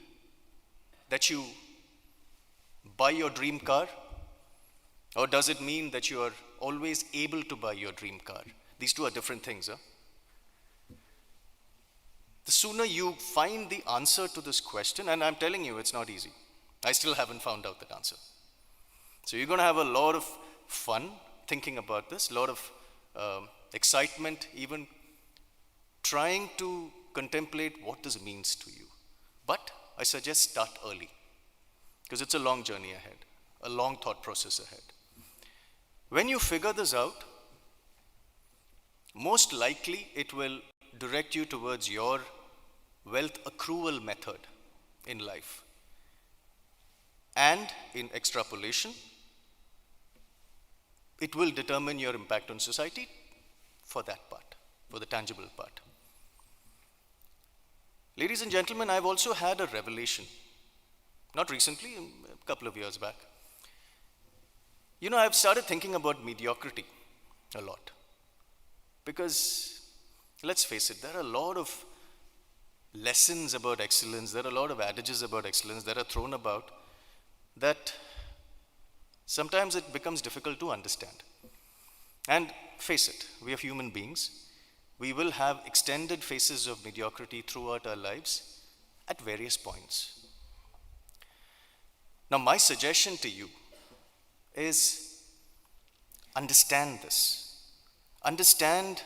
that you buy your dream car? Or does it mean that you are always able to buy your dream car? These two are different things, huh? The sooner you find the answer to this question, and I'm telling you, it's not easy. I still haven't found out that answer. So you're going to have a lot of fun thinking about this, a lot of excitement, even trying to contemplate what this means to you. But I suggest start early, because it's a long journey ahead, a long thought process ahead. When you figure this out, most likely it will direct you towards your wealth accrual method in life. And in extrapolation, it will determine your impact on society for that part, for the tangible part. Ladies and gentlemen, I've also had a revelation, not recently, a couple of years back. You know, I've started thinking about mediocrity a lot. Because, let's face it, there are a lot of lessons about excellence, there are a lot of adages about excellence that are thrown about that sometimes it becomes difficult to understand. And face it, we are human beings. We will have extended phases of mediocrity throughout our lives at various points. Now, my suggestion to you is understand this. Understand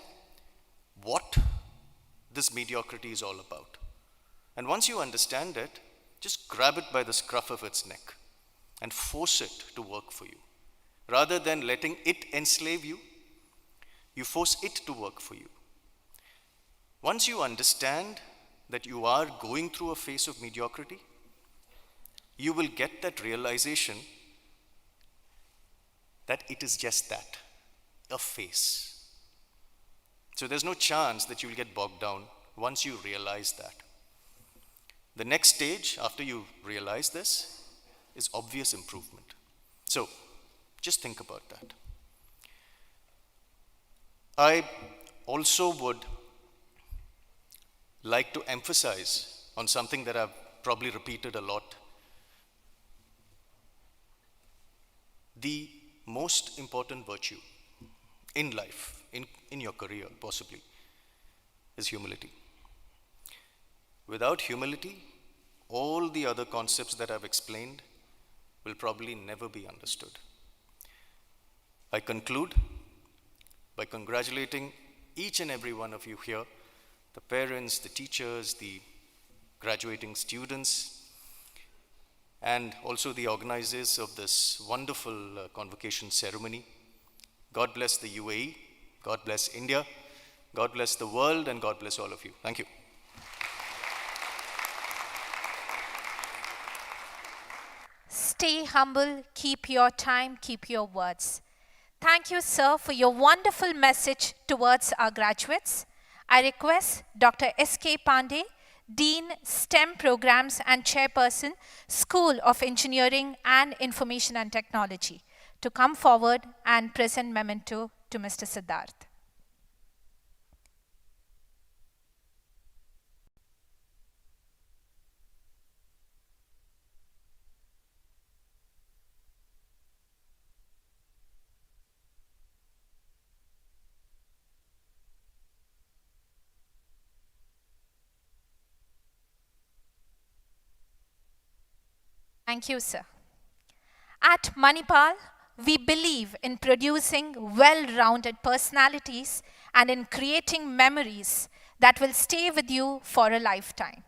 what this mediocrity is all about. And once you understand it, just grab it by the scruff of its neck and force it to work for you. Rather than letting it enslave you, you force it to work for you. Once you understand that you are going through a phase of mediocrity, you will get that realization that it is just that, a phase. So there's no chance that you will get bogged down once you realize that. The next stage after you realize this is obvious improvement. So just think about that. I also would like to emphasize on something that I've probably repeated a lot. The most important virtue in life, in your career possibly, is humility. Without humility, all the other concepts that I've explained will probably never be understood. I conclude by congratulating each and every one of you here, the parents, the teachers, the graduating students, and also the organizers of this wonderful convocation ceremony. God bless the UAE, God bless India, God bless the world, and God bless all of you. Thank you. Stay humble, keep your time, keep your words. Thank you, sir, for your wonderful message towards our graduates. I request Dr. S.K. Pandey, Dean, STEM Programs and Chairperson, School of Engineering and Information and Technology, to come forward and present memento to Mr. Siddharth. Thank you, sir. At Manipal, we believe in producing well-rounded personalities and in creating memories that will stay with you for a lifetime.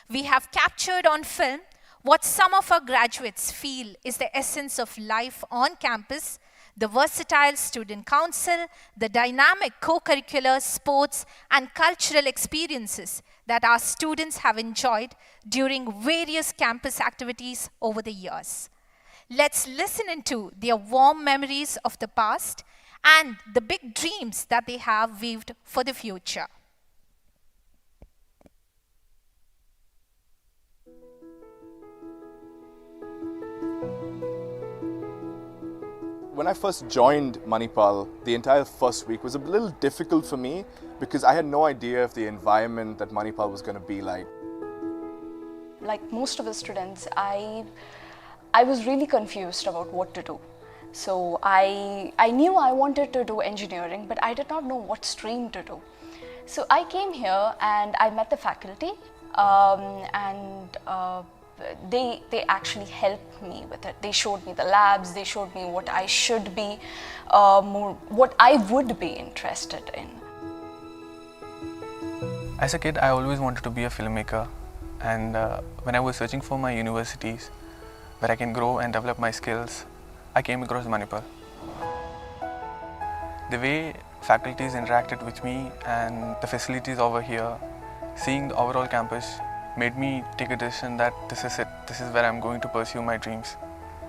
We have captured on film what some of our graduates feel is the essence of life on campus: the versatile student council, the dynamic co-curricular sports and cultural experiences that our students have enjoyed during various campus activities over the years. Let's listen into their warm memories of the past and the big dreams that they have weaved for the future. When I first joined Manipal, the entire first week was a little difficult for me because I had no idea of the environment that Manipal was going to be like. Like most of the students, I was really confused about what to do. So I knew I wanted to do engineering, but I did not know what stream to do. So I came here and I met the faculty, they actually helped me with it. They showed me the labs, they showed me what I should be, what I would be interested in. As a kid, I always wanted to be a filmmaker, and when I was searching for my universities where I can grow and develop my skills, I came across Manipal. The way faculties interacted with me and the facilities over here, seeing the overall campus, made me take a decision that this is it. This is where I'm going to pursue my dreams.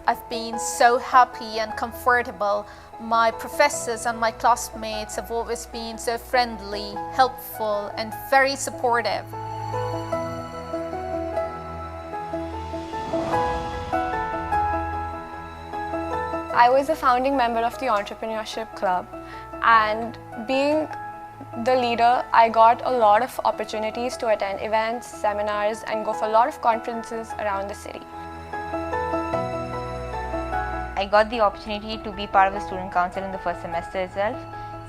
I've been so happy and comfortable. My professors and my classmates have always been so friendly, helpful, and very supportive. I was a founding member of the Entrepreneurship Club, and being the leader, I got a lot of opportunities to attend events, seminars, and go for a lot of conferences around the city. I got the opportunity to be part of the student council in the first semester itself.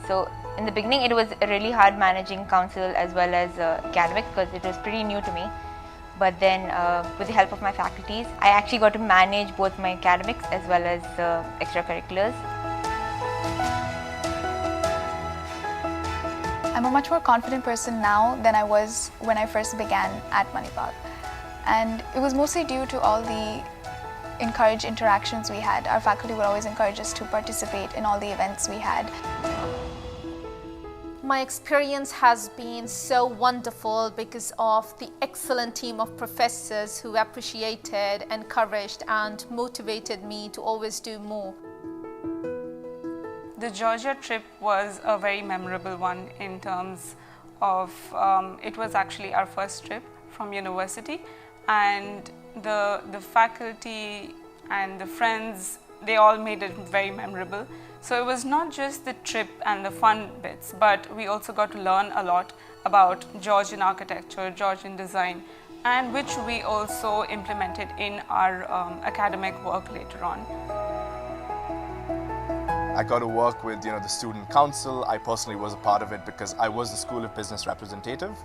So in the beginning, it was really hard managing council as well as academics because it was pretty new to me. But then with the help of my faculties, I actually got to manage both my academics as well as extracurriculars. I'm a much more confident person now than I was when I first began at Manipal. And it was mostly due to all the encouraged interactions we had. Our faculty would always encourage us to participate in all the events we had. My experience has been so wonderful because of the excellent team of professors who appreciated, encouraged, and motivated me to always do more. The Georgia trip was a very memorable one in terms of, it was actually our first trip from university, and the faculty and the friends, they all made it very memorable. So it was not just the trip and the fun bits, but we also got to learn a lot about Georgian architecture, Georgian design, and which we also implemented in our academic work later on. I got to work with the student council. I personally was a part of it because I was the School of Business representative.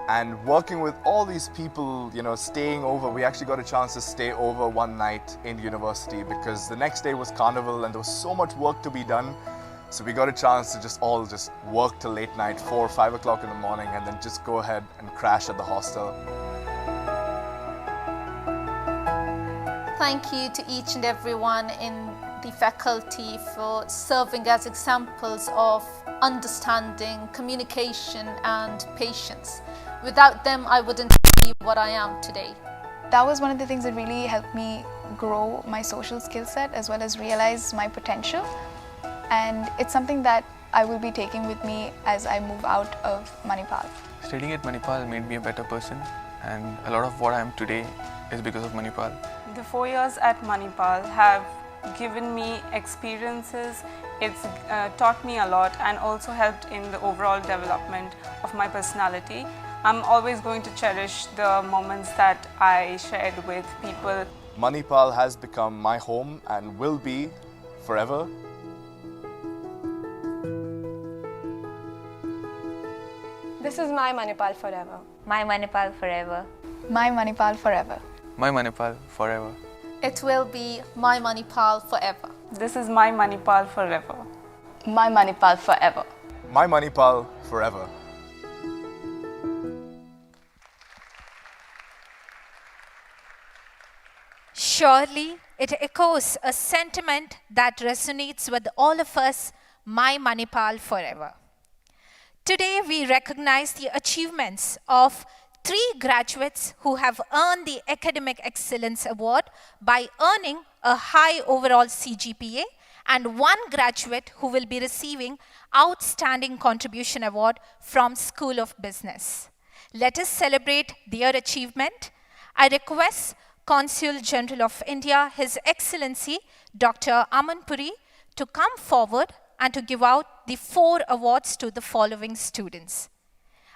And working with all these people, staying over, we actually got a chance to stay over one night in university because the next day was carnival and there was so much work to be done. So we got a chance to just work till late night, 4 or 5 o'clock in the morning, and then just go ahead and crash at the hostel. Thank you to each and everyone in the faculty for serving as examples of understanding, communication, and patience. Without them, I wouldn't be what I am today. That was one of the things that really helped me grow my social skill set as well as realize my potential. and it's something that I will be taking with me as I move out of Manipal. Studying at Manipal made me a better person, and a lot of what I am today is because of Manipal. The 4 years at Manipal have given me experiences, it's taught me a lot and also helped in the overall development of my personality. I'm always going to cherish the moments that I shared with people. Manipal has become my home and will be forever. This is my Manipal forever. My Manipal forever. My Manipal forever. My Manipal forever. It will be my Manipal forever. This is my Manipal forever. My Manipal forever. My Manipal forever. Surely it echoes a sentiment that resonates with all of us, my Manipal forever. Today we recognize the achievements of 3 graduates who have earned the Academic Excellence Award by earning a high overall CGPA, and 1 graduate who will be receiving Outstanding Contribution Award from School of Business. Let us celebrate their achievement. I request Consul General of India, His Excellency Dr. Aman Puri, to come forward and to give out the 4 awards to the following students.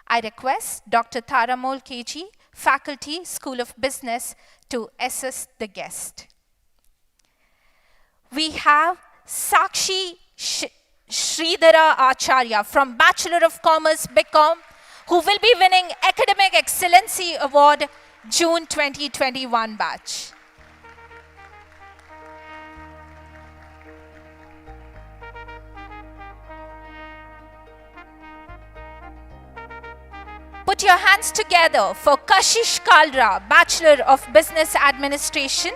I request Dr. Taramol KG, Faculty, School of Business, to assist the guest. We have Sakshi Sridhara Acharya from Bachelor of Commerce, BCom, who will be winning Academic Excellency Award June 2021 batch. Put your hands together for Kashish Kalra, Bachelor of Business Administration.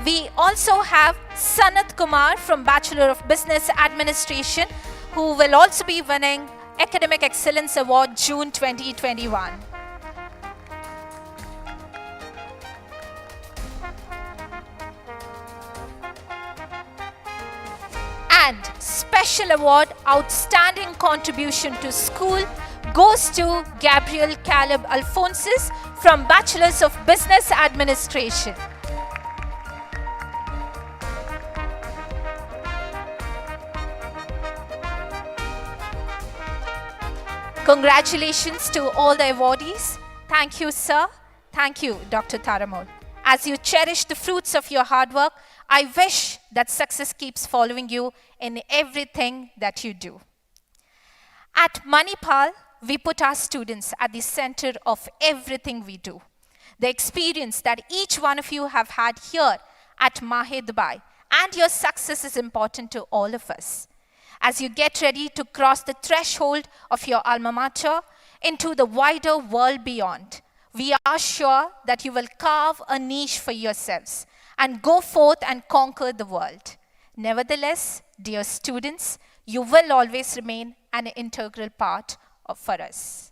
We also have Sanat Kumar from Bachelor of Business Administration, who will also be winning Academic Excellence Award June 2021. And special award, Outstanding Contribution to School, goes to Gabriel Caleb Alphonsus from Bachelors of Business Administration. Congratulations to all the awardees. Thank you, sir. Thank you, Dr. Taramol. As you cherish the fruits of your hard work, I wish that success keeps following you in everything that you do. At Manipal, we put our students at the center of everything we do. The experience that each one of you have had here at Mahe Dubai and your success is important to all of us. As you get ready to cross the threshold of your alma mater into the wider world beyond, we are sure that you will carve a niche for yourselves and go forth and conquer the world. Nevertheless, dear students, you will always remain an integral part for us.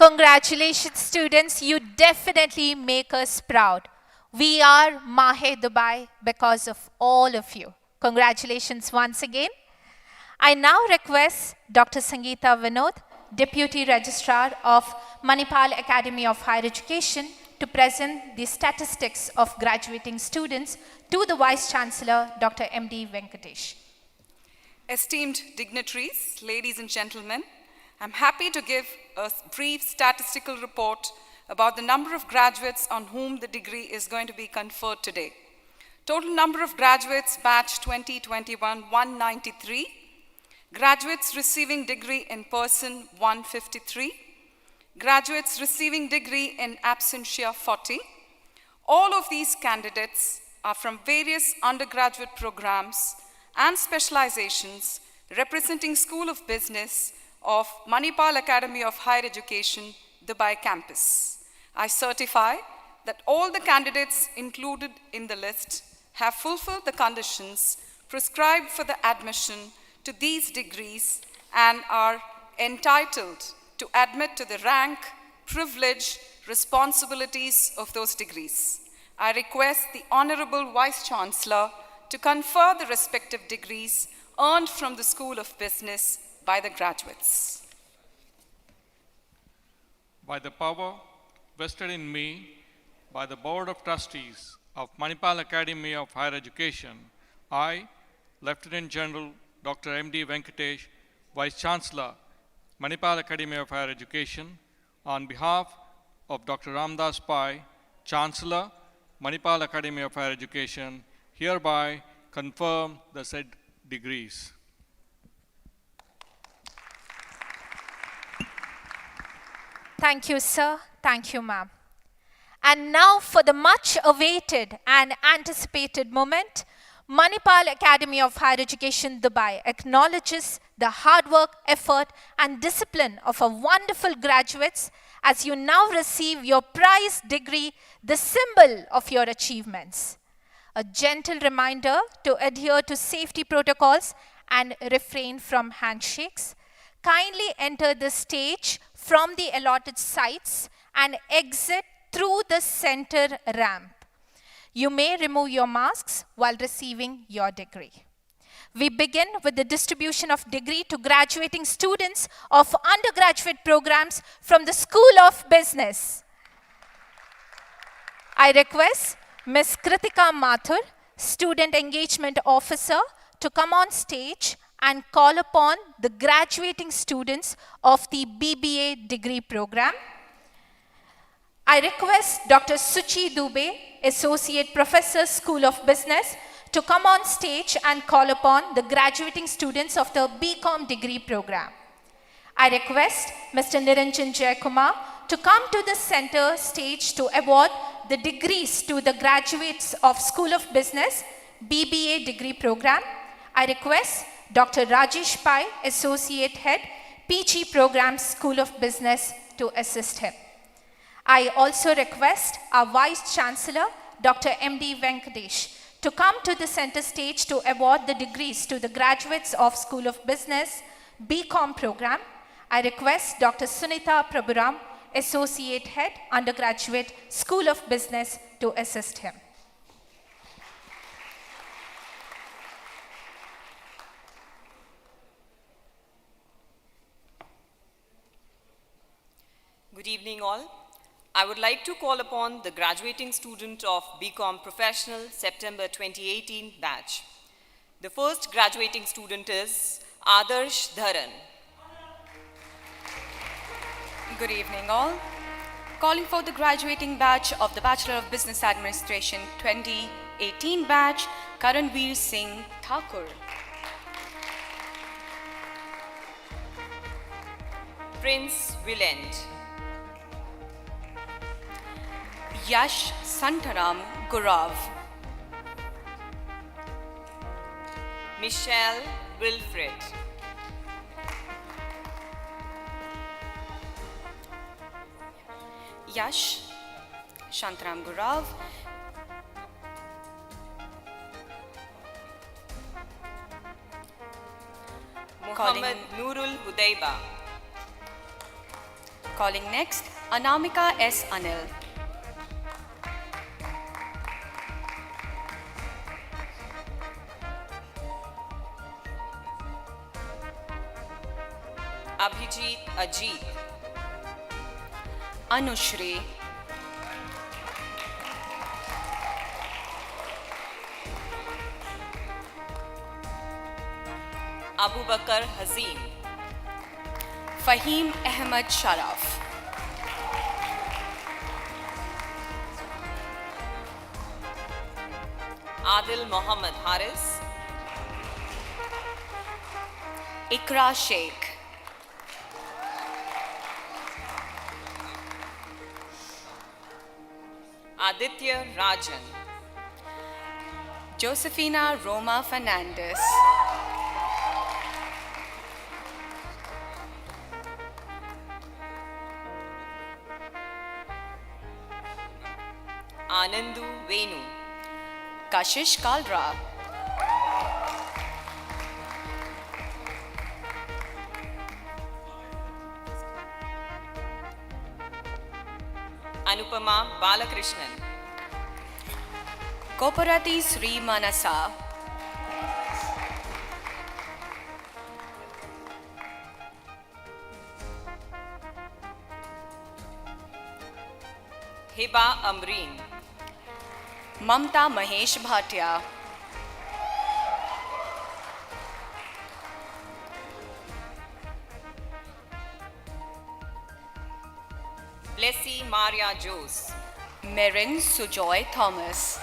Congratulations, students. You definitely make us proud. We are Mahe Dubai because of all of you. Congratulations once again. I now request Dr. Sangeeta Vinod, Deputy Registrar of Manipal Academy of Higher Education, to present the statistics of graduating students to the Vice Chancellor, Dr. M.D. Venkatesh. Esteemed dignitaries, ladies and gentlemen, I'm happy to give a brief statistical report about the number of graduates on whom the degree is going to be conferred today. Total number of graduates, batch 2021, 193. Graduates receiving degree in person, 153. Graduates receiving degree in absentia, 40. All of these candidates are from various undergraduate programs and specializations representing School of Business of Manipal Academy of Higher Education, Dubai campus. I certify that all the candidates included in the list have fulfilled the conditions prescribed for the admission to these degrees and are entitled to admit to the rank, privilege, responsibilities of those degrees. I request the Honorable Vice Chancellor to confer the respective degrees earned from the School of Business by the graduates. By the power vested in me by the Board of Trustees of Manipal Academy of Higher Education, I, Lieutenant General Dr. M.D. Venkatesh, Vice Chancellor, Manipal Academy of Higher Education, on behalf of Dr. Ramdas Pai, Chancellor, Manipal Academy of Higher Education, hereby confirm the said degrees. Thank you, sir. Thank you, ma'am. And now for the much awaited and anticipated moment, Manipal Academy of Higher Education, Dubai acknowledges the hard work, effort, and discipline of our wonderful graduates as you now receive your prize degree, the symbol of your achievements. A gentle reminder to adhere to safety protocols and refrain from handshakes. Kindly enter the stage from the allotted sites and exit through the center ramp. You may remove your masks while receiving your degree. We begin with the distribution of degree to graduating students of undergraduate programs from the School of Business. I request Ms. Kritika Mathur, Student Engagement Officer, to come on stage and call upon the graduating students of the BBA degree program. I request Dr. Suchi Dubey, Associate Professor, School of Business, to come on stage and call upon the graduating students of the BCom degree program. I request Mr. Niranjan Jayakumar to come to the center stage to award the degrees to the graduates of School of Business, BBA degree program. I request Dr. Rajesh Pai, Associate Head, PG Program, School of Business, to assist him. I also request our Vice Chancellor, Dr. M.D. Venkatesh, to come to the center stage to award the degrees to the graduates of School of Business, BCom program. I request Dr. Sunita Prabhuram, Associate Head, Undergraduate, School of Business, to assist him. Good evening all. I would like to call upon the graduating student of BCom Professional September 2018 batch. The first graduating student is Adarsh Dharan. Good evening all. Calling for the graduating batch of the Bachelor of Business Administration 2018 batch, Karanveer Singh Thakur. Prince Willend. Yash Santaram Gaurav. Michelle Wilfred. Yash Shantaram Gaurav. Muhammad Nurul Hudayba. Calling next, Anamika S. Anil. Abhijit Ajit. Anushri. Abu Bakar Hazim. Fahim Ahmed Sharaf. Adil Mohammed Haris. Ikra Sheikh. Aditya Rajan. Josefina Roma Fernandez. Anandu Venu. Kashish Kalra. Anupama Balakrishnan. Koparati Sri Manasa. Hiba Amreen. Mamta Mahesh Bhatia. Blessy Maria Jose. Merin Sujoy Thomas.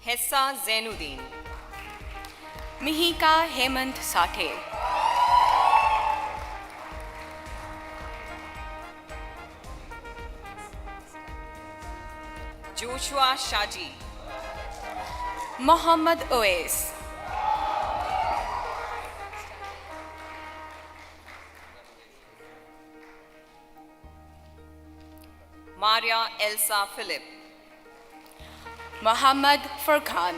Hessa Zainuddin. Mihika Hemant Sathe. Joshua Shaji. Muhammad Oais. Maria Elsa Philip. Muhammad Furqan.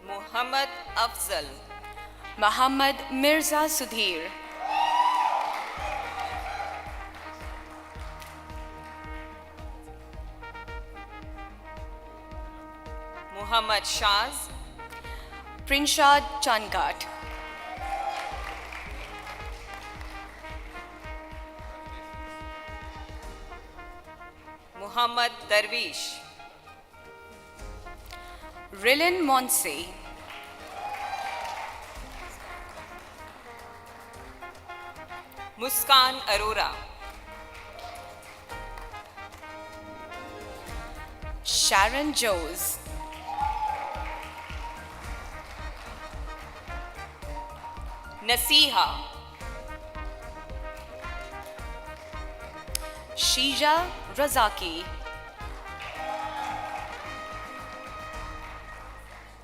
Muhammad Afzal. Muhammad Mirza Sudhir. Muhammad Shaz. Prinshad Changat. Muhammad Darwish. Rilin Monse. Muskan Arora. Sharon Jose. Nasiha. Shija Razaki.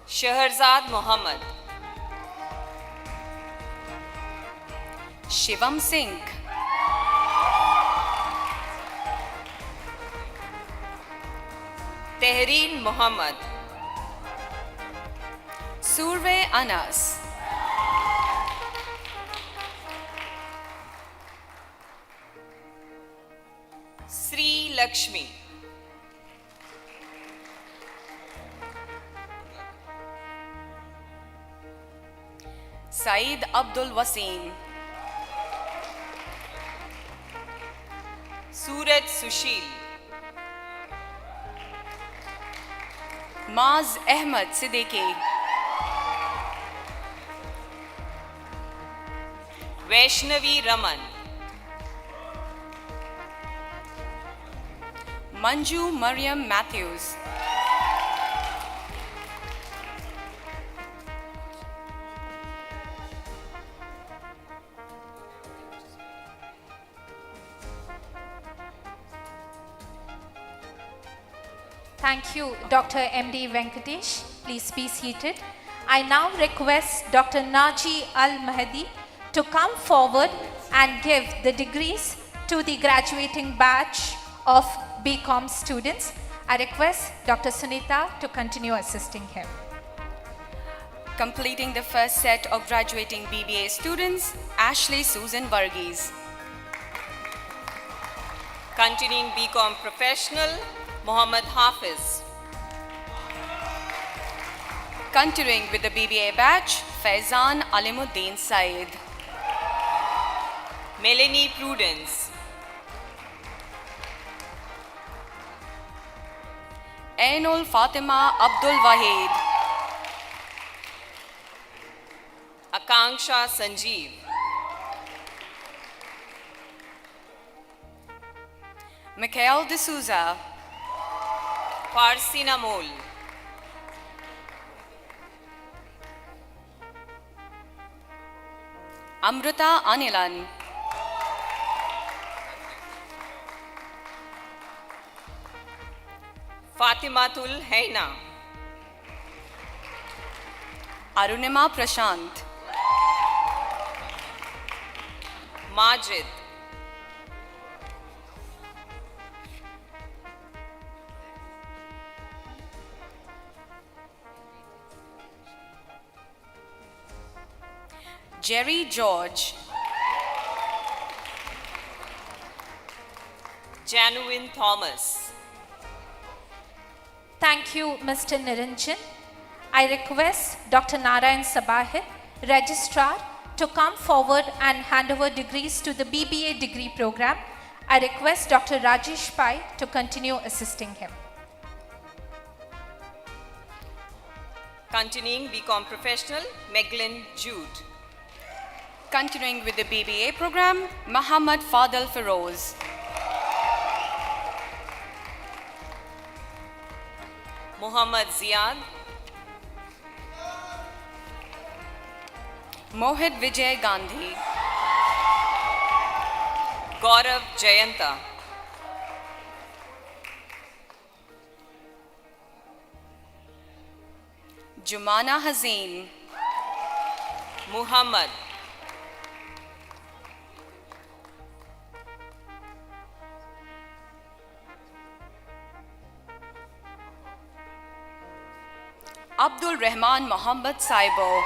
Shahrzad Muhammad. Shivam Singh. Tehreen Muhammad. Surve Anas. Sri Lakshmi. Saeed Abdul Wasim. Suraj Sushil. Maz Ahmad Siddiqui. Vaishnavi Raman. Manju Mariam Matthews. Thank you, Dr. M.D. Venkatesh. Please be seated. I now request Dr. Naji Al Mahdi to come forward and give the degrees to the graduating batch of BCom students. I request Dr. Sunita to continue assisting him. Completing the first set of graduating BBA students, Ashley Susan Varghese. Continuing BCom Professional, Mohammad Hafiz. Continuing with the BBA batch, Faizan Alimuddin Saeed. Melanie Prudence. Ainul Fatima Abdul Wahid. Akanksha Sanjeev. Mikhail D'Souza. Farsina Mol. Amrita Anilan. Fatimatul Haina. Arunima Prashant. Majid. Jerry George. Januin Thomas. Thank you, Mr. Niranjan. I request Dr. Narayan Sabahit, Registrar, to come forward and hand over degrees to the BBA degree program. I request Dr. Rajesh Pai to continue assisting him. Continuing BCom Professional, Meglin Jude. Continuing with the BBA program, Muhammad Fadel Feroz. Muhammad Ziad. Mohit Vijay Gandhi. Gaurav Jayanta. Jumana Hazeen. Muhammad. Abdul Rahman Mohammad Saibo.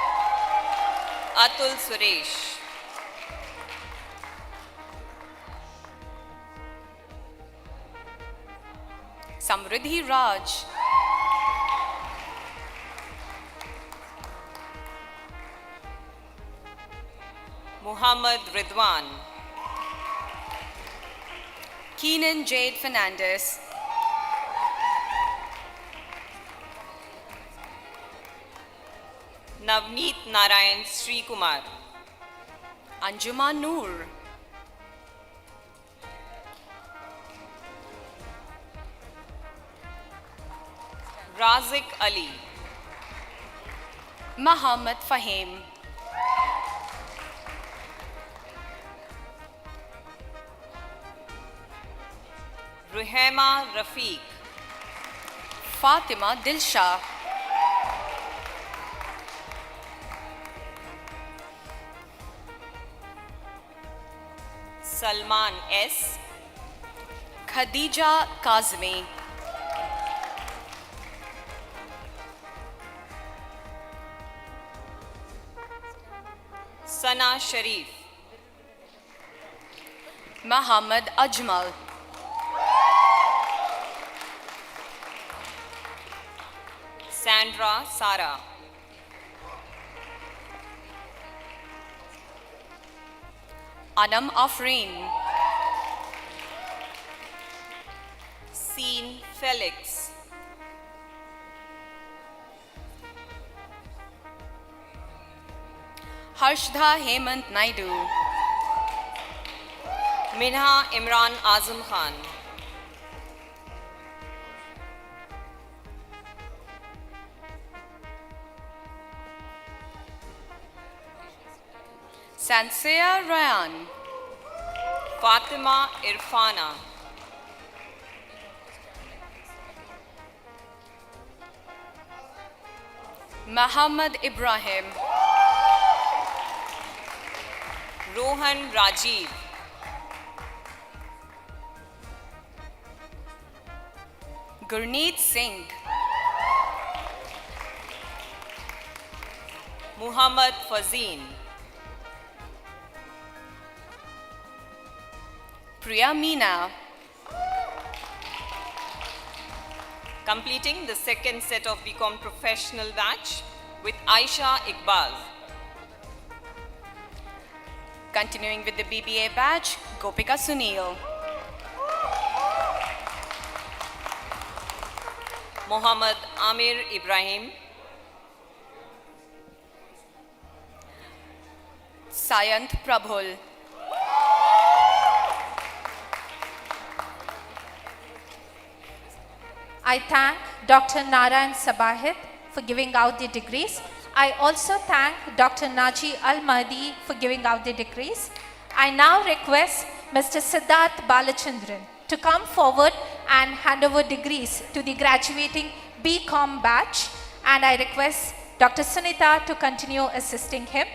Atul Suresh. Samriddhi Raj. Muhammad Ridwan. Keenan Jade Fernandez. Navneet Narayan Sri Kumar. Anjuma Noor. Razik Ali. Muhammad Fahim. Ruhema Rafiq. Fatima Dilshah. Salman S. Khadija Kazmi. Sana Sharif. Muhammad Ajmal. Sandra Sara. Anam Afreen. Seen Felix. Harshda Hemant Naidu. Minha Imran Azam Khan. Sansea Ryan. Fatima Irfana. Muhammad Ibrahim. Rohan Rajiv. Gurneet Singh. Muhammad Fazeen. Priya Meena. Completing the second set of BCom professional batch with Aisha Iqbal. Continuing with the BBA batch, Gopika Sunil. Mohammad Amir Ibrahim. Sayant Prabhul. I thank Dr. Narayan Sabahit for giving out the degrees. I also thank Dr. Naji Al-Mahdi for giving out the degrees. I now request Mr. Siddharth Balachandran to come forward and hand over degrees to the graduating BCom batch, and I request Dr. Sunita to continue assisting him.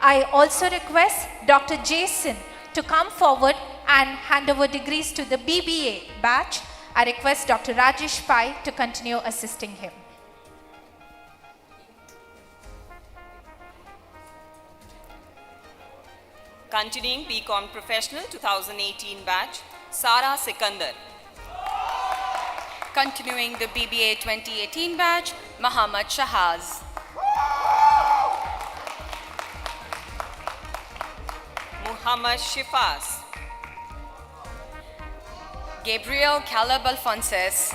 I also request Dr. Jason to come forward and hand over degrees to the BBA batch. I request Dr. Rajesh Pai to continue assisting him. Continuing BCom Professional 2018 batch, Sara Sikandar. Continuing the BBA 2018 batch, Muhammad Shahaz. Muhammad Shifas. Gabriel Caleb Alphonses.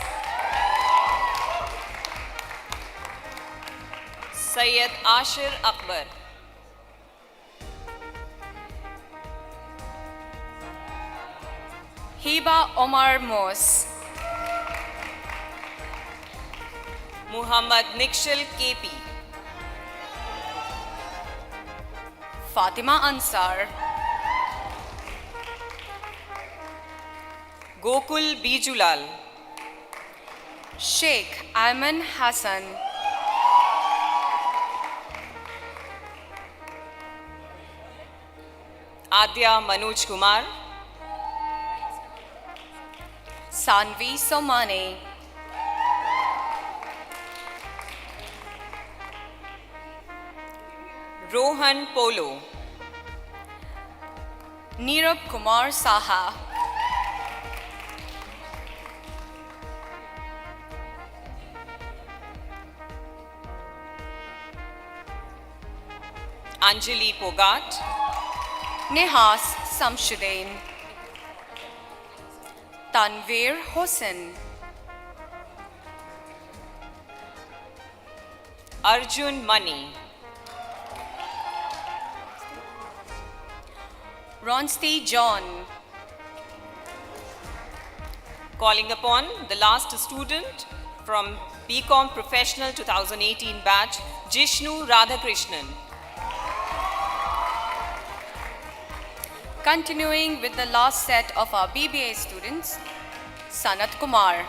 Syed Ashir Akbar. Hiba Omar Mos. Muhammad Nikshal KP. Fatima Ansar. Gokul Bijulal. Sheikh Ayman Hassan. Adya Manoj Kumar. Sanvi Somane. Rohan Polo. Nirab Kumar Saha. Anjali Pogat. Nehas Samshuddin. Tanvir Hossain. Arjun Mani. Ronsti John. Calling upon the last student from BCom Professional 2018 batch, Jishnu Radhakrishnan. Continuing with the last set of our BBA students, Sanat Kumar.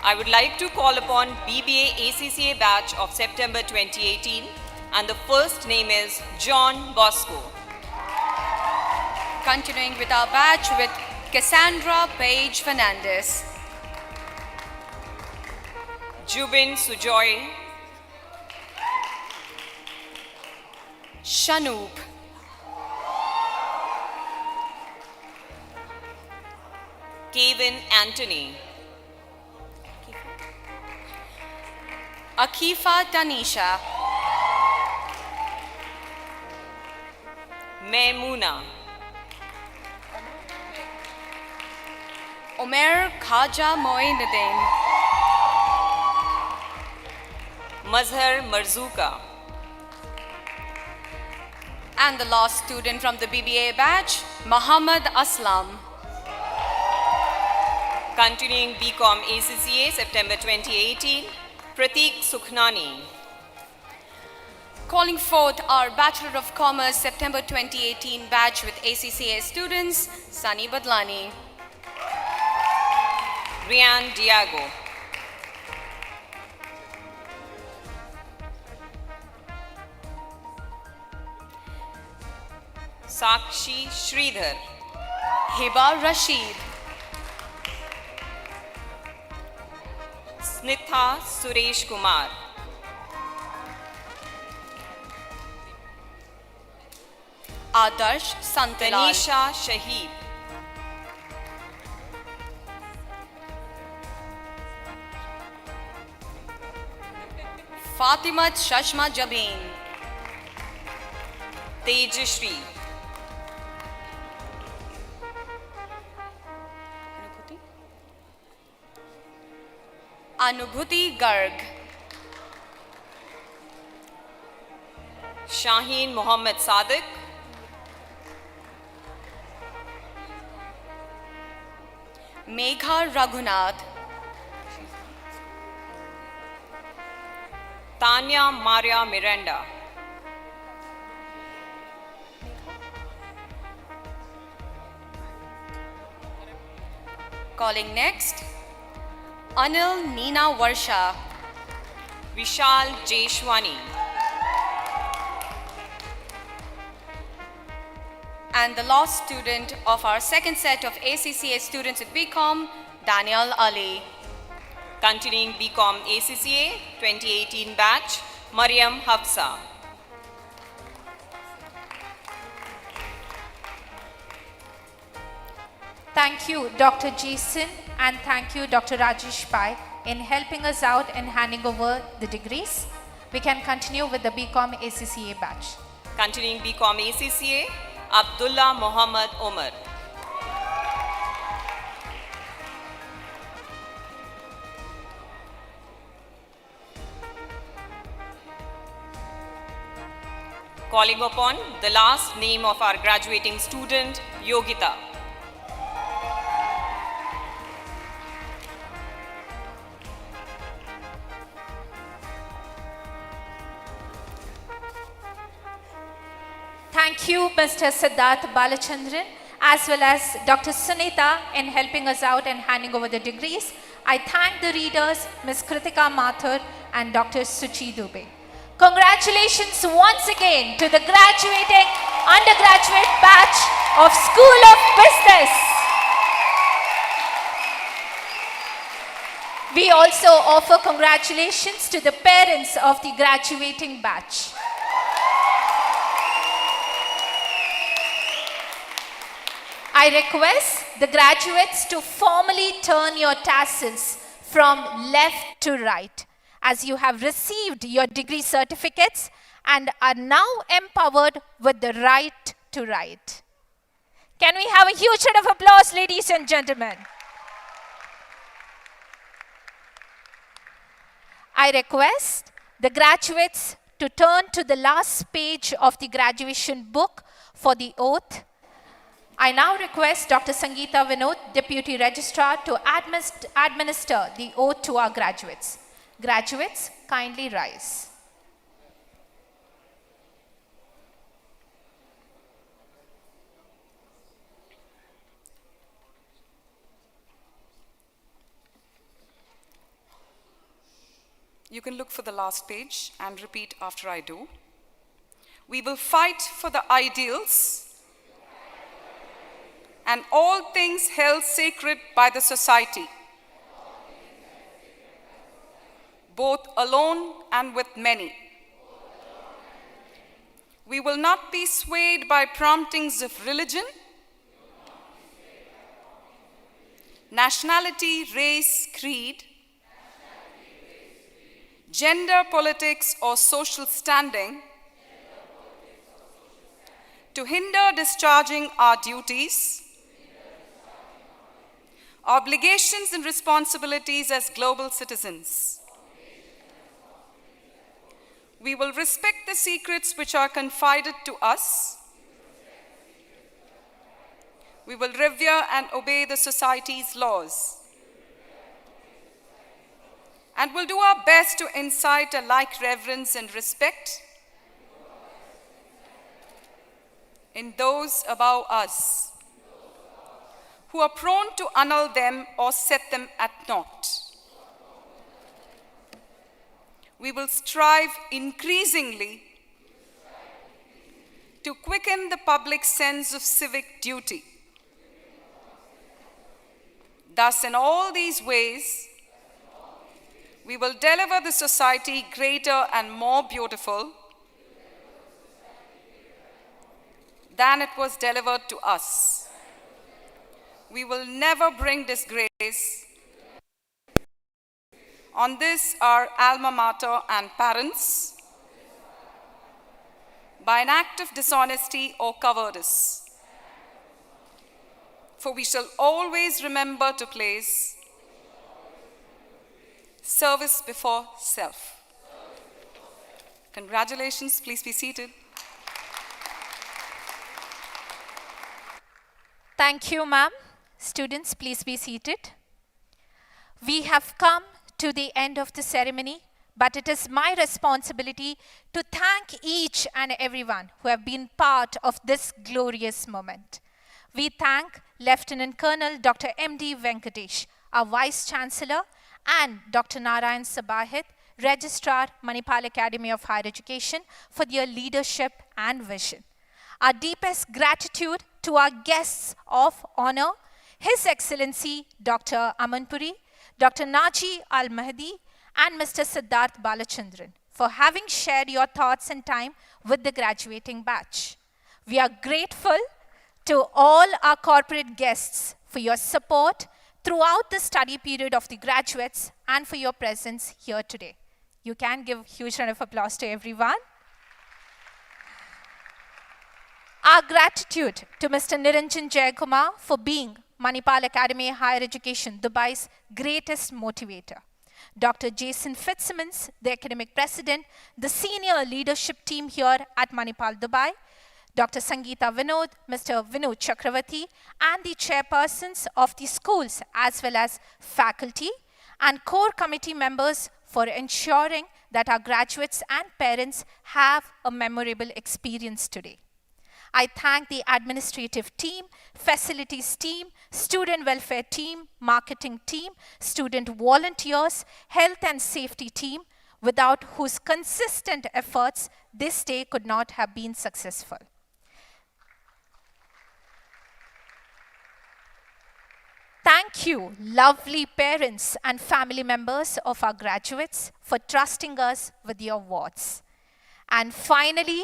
I would like to call upon BBA ACCA batch of September 2018, and the first name is John Bosco. Continuing with our batch with Cassandra Page Fernandez. Jubin Sujoy. Shanoop. Kevin Anthony. Akifa Tanisha. Maimuna. Omer Khaja Moinuddin. Mazhar Marzuka. And the last student from the BBA batch, Muhammad Aslam. Continuing BCom ACCA September 2018, Pratik Sukhnani. Calling forth our Bachelor of Commerce September 2018 batch with ACCA students, Sunny Badlani. Rian Diago. Sakshi Sridhar, Hiba Rashid, Snitha Suresh Kumar, Adarsh Santilal, Tanisha Shahid, Fatimat Shashma Jabin, Tejashri, Anubhuti Garg, Shaheen Mohammed Sadiq, Megha Raghunath, Tanya Maria Miranda, calling next, Anil Neena Varsha, Vishal Jeshwani, and the last student of our second set of ACCA students at BCom, Daniel Ali. Continuing BCom ACCA 2018 batch, Mariam Hafsa. Thank you, Dr. Jason, and thank you, Dr. Rajesh Pai, in helping us out and handing over the degrees. We can continue with the BCom ACCA batch. Continuing BCom ACCA, Abdullah Muhammad Omar. Calling upon the last name of our graduating student, Yogita. Thank you, Mr. Siddharth Balachandran, as well as Dr. Sunita in helping us out and handing over the degrees. I thank the readers, Ms. Kritika Mathur and Dr. Suchi Dubey. Congratulations once again to the graduating undergraduate batch of School of Business. We also offer congratulations to the parents of the graduating batch. I request the graduates to formally turn your tassels from left to right, as you have received your degree certificates and are now empowered with the right to write. Can we have a huge round of applause, ladies and gentlemen? I request the graduates to turn to the last page of the graduation book for the oath. I now request Dr. Sangeeta Vinod, Deputy Registrar, to administer the oath to our graduates. Graduates, kindly rise. You can look for the last page and repeat after I do. We will fight for the ideals and all things held sacred by the society, both alone and with many. We will not be swayed by promptings of religion, nationality, race, creed, gender, politics, or social standing to hinder discharging our duties, obligations and responsibilities as global citizens. We will respect the secrets which are confided to us. We will revere and obey the society's laws. And will do our best to incite a like reverence and respect in those above us, who are prone to annul them or set them at naught. We will strive increasingly to quicken the public sense of civic duty. Thus, in all these ways, we will deliver the society greater and more beautiful than it was delivered to us. We will never bring disgrace on this, our alma mater and parents, by an act of dishonesty or cowardice. For we shall always remember to place service before self. Congratulations, please be seated. Thank you, ma'am. Students, please be seated. We have come to the end of the ceremony, but it is my responsibility to thank each and everyone who have been part of this glorious moment. We thank Lieutenant Colonel Dr. M.D. Venkatesh, our Vice Chancellor, and Dr. Narayan Sabahit, Registrar, Manipal Academy of Higher Education, for their leadership and vision. Our deepest gratitude to our guests of honor, His Excellency Dr. Amanpuri, Dr. Naji Al-Mahdi, and Mr. Siddharth Balachandran, for having shared your thoughts and time with the graduating batch. We are grateful to all our corporate guests for your support throughout the study period of the graduates and for your presence here today. You can give a huge round of applause to everyone. Our gratitude to Mr. Niranjan Jayakumar for being Manipal Academy of Higher Education, Dubai's greatest motivator. Dr. Jason Fitzsimmons, the academic president, the senior leadership team here at Manipal, Dubai, Dr. Sangeeta Vinod, Mr. Vinod Chakravarti, and the chairpersons of the schools as well as faculty and core committee members for ensuring that our graduates and parents have a memorable experience today. I thank the administrative team, facilities team, student welfare team, marketing team, student volunteers, health and safety team, without whose consistent efforts this day could not have been successful. Thank you, lovely parents and family members of our graduates, for trusting us with your awards. And finally,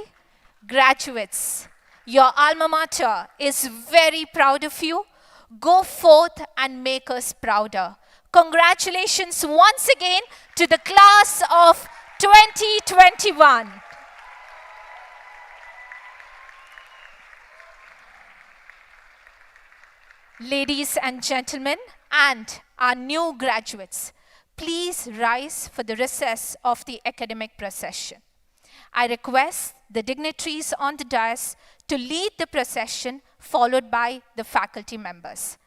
graduates, your alma mater is very proud of you. Go forth and make us prouder. Congratulations once again to the class of 2021. Ladies and gentlemen, and our new graduates, please rise for the recess of the academic procession. I request the dignitaries on the dais to lead the procession, followed by the faculty members.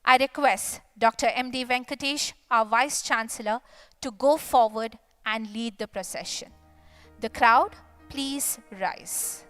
I request Dr. M.D. Venkatesh, our Vice Chancellor, to go forward and lead the procession. The crowd, please rise.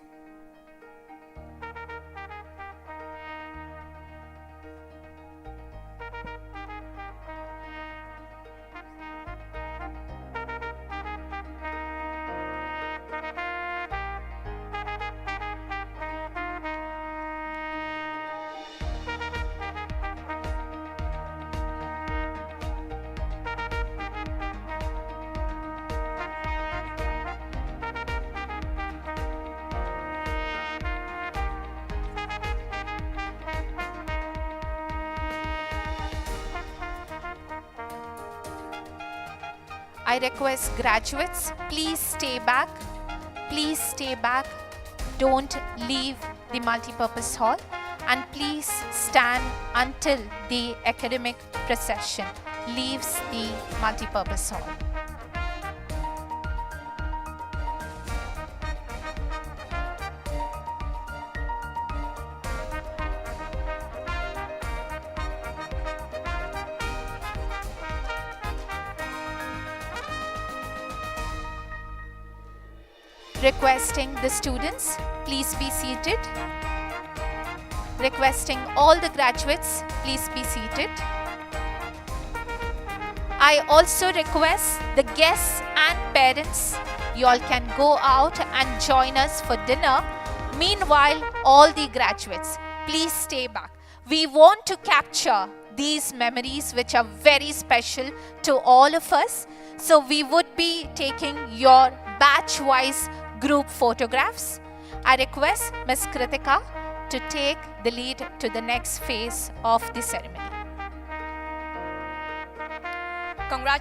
I request graduates, please stay back. Please stay back. Don't leave the multipurpose hall. And please stand until the academic procession leaves the multipurpose hall. Requesting the students, please be seated. Requesting all the graduates, please be seated. I also request the guests and parents, you all can go out and join us for dinner Meanwhile, all the graduates, please stay back. We want to capture these memories which are very special to all of us. So we would be taking your batch-wise group photographs. I request Ms. Kritika to take the lead to the next phase of the ceremony. Congratulations.